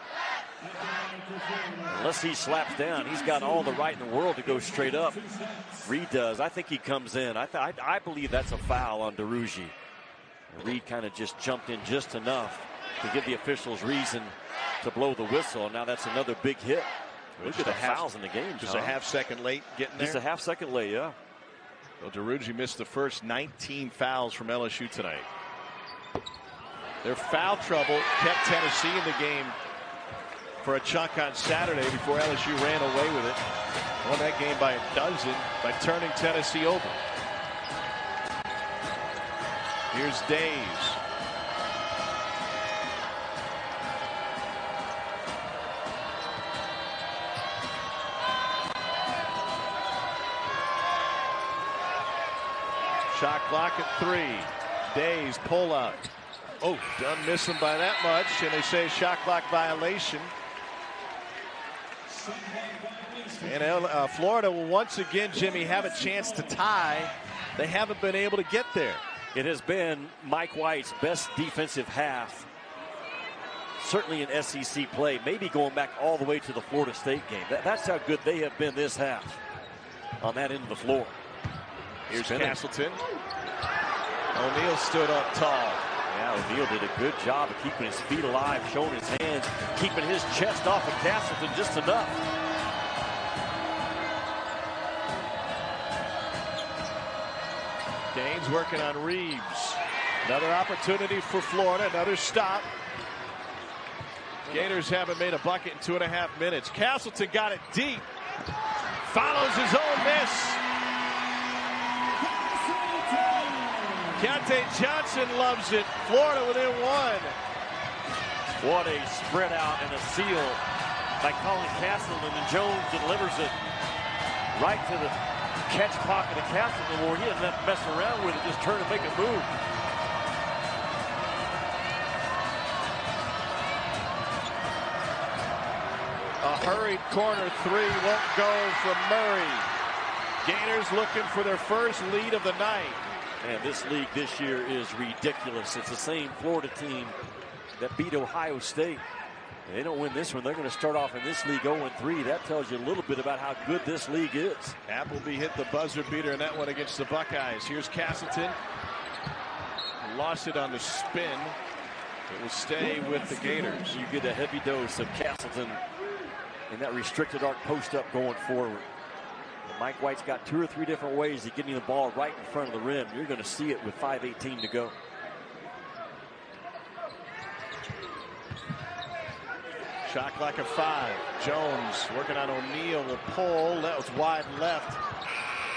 Unless he slaps down, he's got all the right in the world to go straight up. Reed does. I think he comes in. I believe that's a foul on DeRougie. Reed kind of just jumped in just enough to give the officials reason to blow the whistle. Now that's another big hit. Look at the fouls in the game. Just a half-second late getting there. Just a half-second late, yeah. Well, DeRougie missed the first 19 fouls from LSU tonight. Their foul trouble kept Tennessee in the game for a chunk on Saturday before LSU ran away with it. Won that game by a dozen by turning Tennessee over. Here's Days. Shot clock at 3. Days pull up. Oh, doesn't miss him by that much, and they say shot clock violation. And Florida will once again, Jimmy, have a chance to tie. They haven't been able to get there. It has been Mike White's best defensive half, certainly in SEC play, maybe going back all the way to the Florida State game. That's how good they have been this half on that end of the floor. Here's Castleton. O'Neal stood up tall. Yeah, O'Neal did a good job of keeping his feet alive, showing his hands, keeping his chest off of Castleton just enough. Danes working on Reeves. Another opportunity for Florida. Another stop. Gators haven't made a bucket in 2.5 minutes. Castleton got it deep. Follows his own miss. Keontae Johnson loves it. Florida within 1. What a spread out and a seal by Colin Castleton, and Jones delivers it right to the catch pocket of Castleton, where he doesn't have to mess around with it, just turn and make a move. A hurried corner 3 won't go from Murray. Gators looking for their first lead of the night. And this league this year is ridiculous. It's the same Florida team that beat Ohio State. If they don't win this one, they're going to start off in this league 0-3. That tells you a little bit about how good this league is. Appleby hit the buzzer beater in that one against the Buckeyes. Here's Castleton. Lost it on the spin. It will stay with the Gators. You get a heavy dose of Castleton in that restricted arc post up going forward. And Mike White's got 2 or 3 different ways of getting the ball right in front of the rim. You're going to see it with 5:18 to go. Shot clock at 5. Jones working on O'Neal. The pull. That was wide left.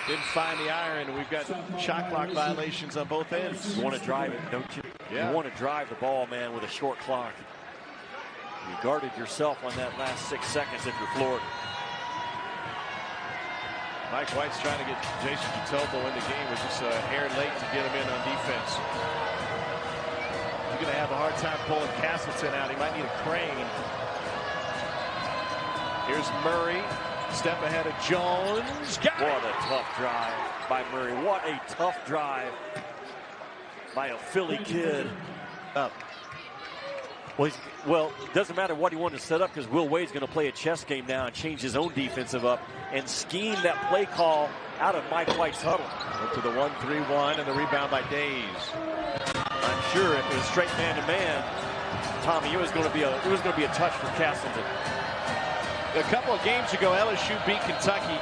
Didn't find the iron. We've got shot clock violations on both ends. You want to drive it, don't you? Yeah. You want to drive the ball, man, with a short clock. You guarded yourself on that last 6 seconds if you're Florida. Mike White's trying to get Jason Jatobo in the game. Was just a hair late to get him in on defense. You're going to have a hard time pulling Castleton out. He might need a crane. Here's Murray. Step ahead of Jones. Got what a tough drive by Murray. What a tough drive by a Philly kid. Up. Well, it doesn't matter what he wanted to set up, because Will Wade's going to play a chess game now and change his own defensive up and scheme that play call out of Mike White's huddle. Went to the 1-3-1 and the rebound by Days. I'm sure if it was straight man-to-man, Tommy, it was going to be a touch for Castleton. A couple of games ago, LSU beat Kentucky.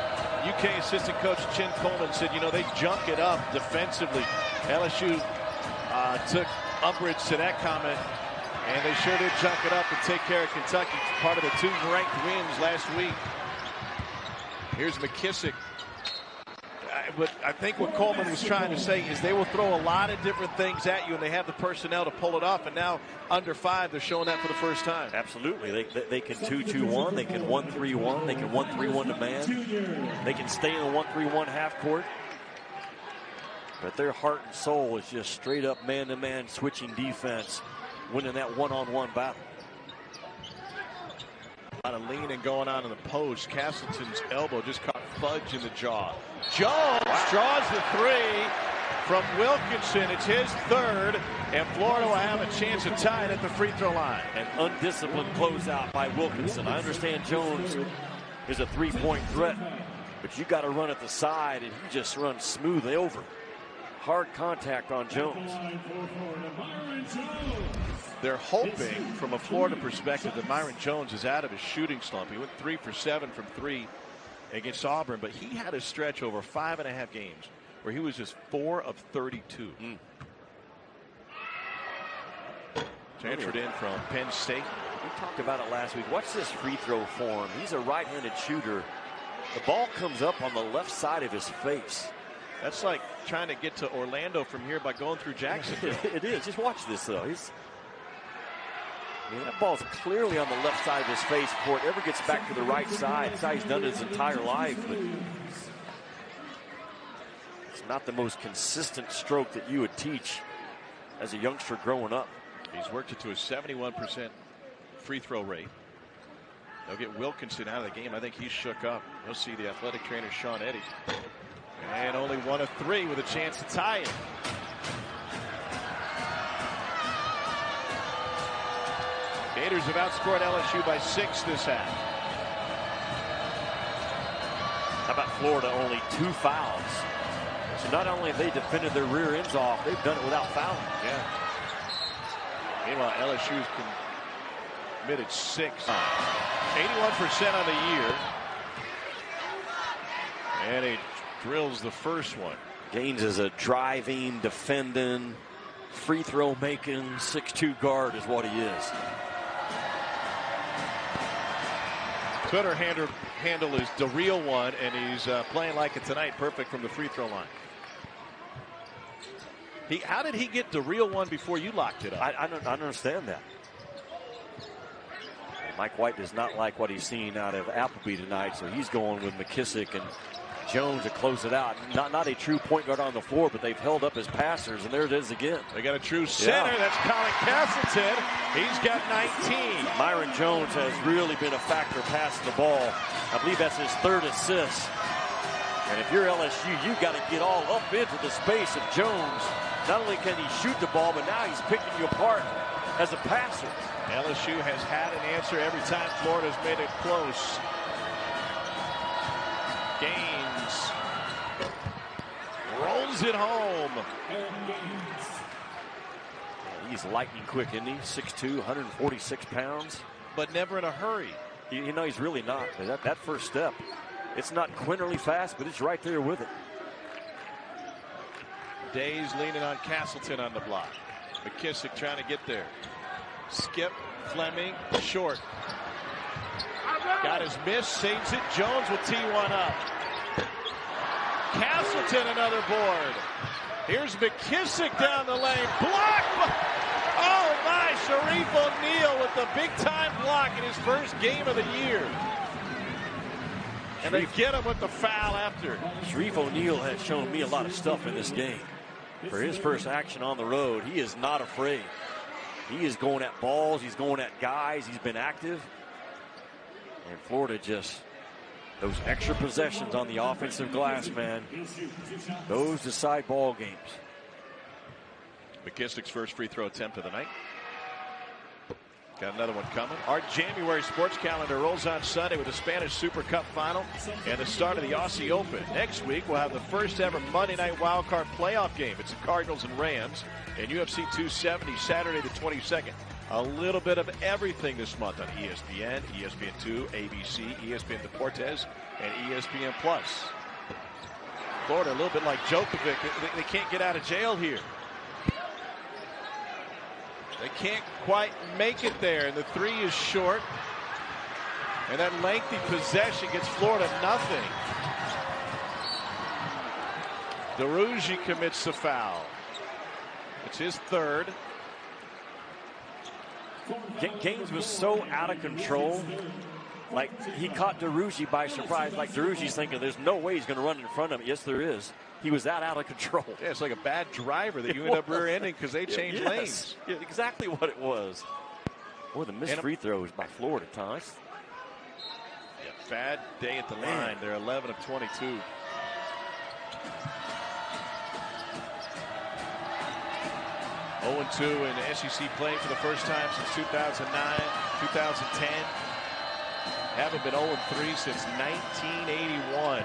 UK assistant coach Chin Coleman said, you know, they junk it up defensively. LSU took umbrage to that comment, and they sure did junk it up and take care of Kentucky. Part of the 2 ranked wins last week. Here's McKissick. But I think what Coleman was trying to say is they will throw a lot of different things at you, and they have the personnel to pull it off. And now under 5, they're showing that for the first time. Absolutely, they can 2-2-1, they can 1-3-1, they can 1-3-1 to man, they can stay in the 1-3-1 half court. But their heart and soul is just straight up man-to-man switching defense, winning that one-on-one battle. A lot of leaning going on in the post. Castleton's elbow just caught Fudge in the jaw. Jones draws the 3 from Wilkinson. It's his 3rd, and Florida will have a chance to tie it at the free throw line. An undisciplined closeout by Wilkinson. I understand Jones is a 3-point threat, but you got to run at the side, and he just runs smoothly over. Hard contact on Jones. They're hoping, from a Florida perspective, that Myron Jones is out of his shooting slump. He went 3 for 7 from 3 against Auburn, but he had a stretch over 5.5 games where he was just 4 of 32. Transferred in from Penn State. We talked about it last week. Watch this free throw form. He's a right-handed shooter. The ball comes up on the left side of his face. That's like trying to get to Orlando from here by going through Jacksonville. It is. Just watch this, though. That ball's clearly on the left side of his face before it ever gets back to the right side. That's how he's done it his entire life. But it's not the most consistent stroke that you would teach as a youngster growing up. He's worked it to a 71% free throw rate. They'll get Wilkinson out of the game. I think he's shook up. You'll see the athletic trainer Sean Eddy. And only 1 of 3 with a chance to tie it. Gators have outscored LSU by 6 this half. How about Florida? Only 2 fouls. So not only have they defended their rear ends off, they've done it without fouling. Yeah. Meanwhile, LSU's committed 6 times. 81% on the year. And he drills the first one. Gaines is a driving, defending, free throw making 6'2" guard is what he is. Twitter handle is DeReal1, and he's playing like it tonight. Perfect from the free throw line. How did he get DeReal1 before you locked it up? I don't understand that. Mike White does not like what he's seen out of Appleby tonight, so he's going with McKissick and Jones to close it out. Not a true point guard on the floor, but they've held up his passers, and there it is again. They got a true center. Yeah. That's Colin Castleton. He's got 19. Myron Jones has really been a factor passing the ball. I believe that's his 3rd assist. And if you're LSU, you've got to get all up into the space of Jones. Not only can he shoot the ball, but now he's picking you apart as a passer. LSU has had an answer every time Florida's made it close. Gaines rolls it home. He's lightning quick, isn't he? 6'2", 146 pounds. But never in a hurry. You know, he's really not. That first step, it's not quinterly fast, but it's right there with it. Days leaning on Castleton on the block. McKissick trying to get there. Skip, Fleming, short. Got his miss, saves it. Jones will tee one up. Castleton another board. Here's McKissick down the lane. Block! Oh my, Sharif O'Neal with the big time block in his first game of the year. And they get him with the foul after. Sharif O'Neal has shown me a lot of stuff in this game. For his first action on the road, he is not afraid. He is going at balls. He's going at guys. He's been active. And Florida just, those extra possessions on the offensive glass, man, those decide ball games. McKissick's first free throw attempt of the night. Got another one coming. Our January sports calendar rolls on Sunday with the Spanish Super Cup final and the start of the Aussie Open. Next week, we'll have the first ever Monday Night Wildcard playoff game. It's the Cardinals and Rams and UFC 270 Saturday the 22nd. A little bit of everything this month on ESPN, ESPN2, ABC, ESPN Deportes, and ESPN Plus. Florida, a little bit like Djokovic. They can't get out of jail here. They can't quite make it there, and the 3 is short. And that lengthy possession gets Florida nothing. DeRougie commits the foul. It's his third. Gaines was so out of control. Like, he caught DeRougie by surprise. Like, DeRougie's thinking there's no way he's going to run in front of him. Yes, there is. He was that out of control. Yeah, it's like a bad driver that you end up rear-ending because they changed lanes. Yeah, exactly what it was. Boy, the missed free throws by Florida, Thomas. Yeah, bad day at the line. They're 11 of 22. Oh, 2 in SEC play for the first time since 2009, 2010. Haven't been 0-3 since 1981.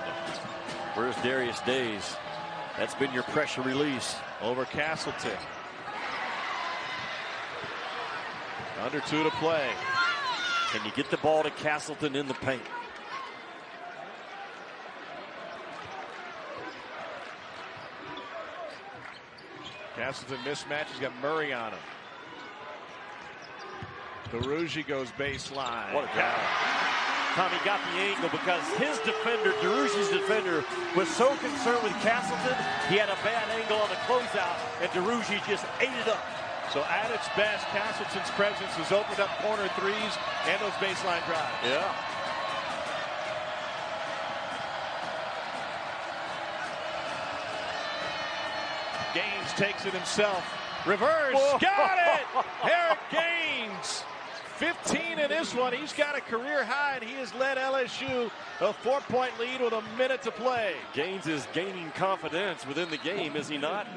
Where's Darius Days? That's been your pressure release. Over Castleton. Under 2 to play. Can you get the ball to Castleton in the paint? Castleton mismatch. He's got Murray on him. DeRougie goes baseline. What a guy. Tommy got the angle because his defender, DeRougie's defender, was so concerned with Castleton, he had a bad angle on the closeout, and DeRougie just ate it up. So at its best, Castleton's presence has opened up corner threes and those baseline drives. Yeah. Gaines takes it himself. Reverse. Whoa. Got it! Eric Gaines. 15 in this one. He's got a career high, and he has led LSU a 4-point lead with a minute to play. Gaines is gaining confidence within the game, is he not?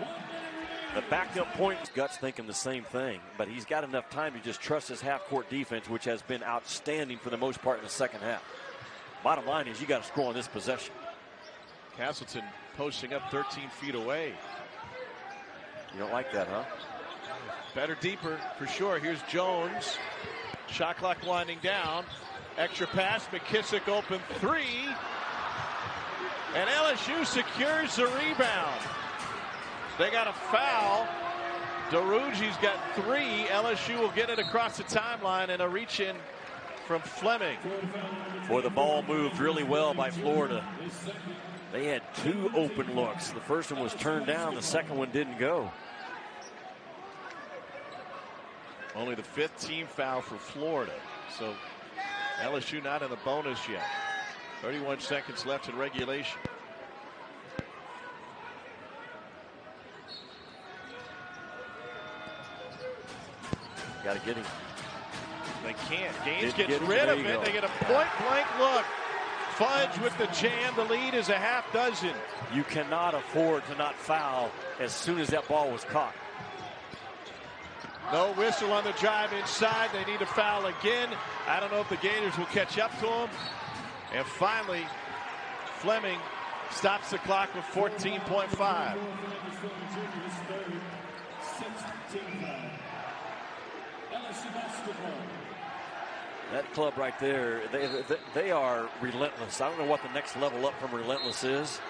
The backup point, Guts thinking the same thing, but he's got enough time to just trust his half-court defense, which has been outstanding for the most part in the second half. Bottom line is you got to score on this possession. Castleton posting up 13 feet away. You don't like that, huh? Better deeper for sure. Here's Jones. Shot clock winding down. Extra pass. McKissick open 3. And LSU secures the rebound. They got a foul. DeRougie's got 3. LSU will get it across the timeline and a reach in from Fleming. Boy, the ball moved really well by Florida. They had 2 open looks. The first one was turned down. The second one didn't go. Only the 5th team foul for Florida. So LSU not in the bonus yet. 31 seconds left in regulation. Got to get him. They can't. Gaines Get gets him. rid There of you it. go. They get a point-blank look. Fudge with the jam. The lead is a half dozen. You cannot afford to not foul as soon as that ball was caught. No whistle on the drive inside. They need to foul again. I don't know if the Gators will catch up to them. And finally, Fleming stops the clock with 14.5. That club right there, they are relentless. I don't know what the next level up from relentless is.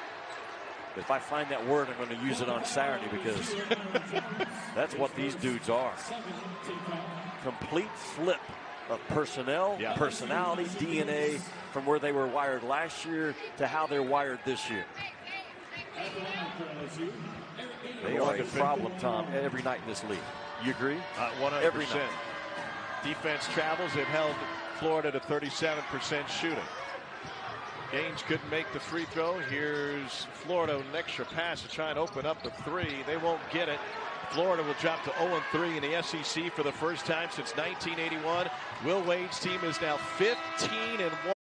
But if I find that word, I'm going to use it on Saturday because that's what these dudes are. Complete flip of personnel, personality, DNA from where they were wired last year to how they're wired this year. They are a problem, Tom, every night in this league. You agree? 100%. Every night. Defense travels. They've held Florida to 37% shooting. Gaines couldn't make the free throw. Here's Florida with an extra pass to try and open up the 3. They won't get it. Florida will drop to 0-3 in the SEC for the first time since 1981. Will Wade's team is now 15-1.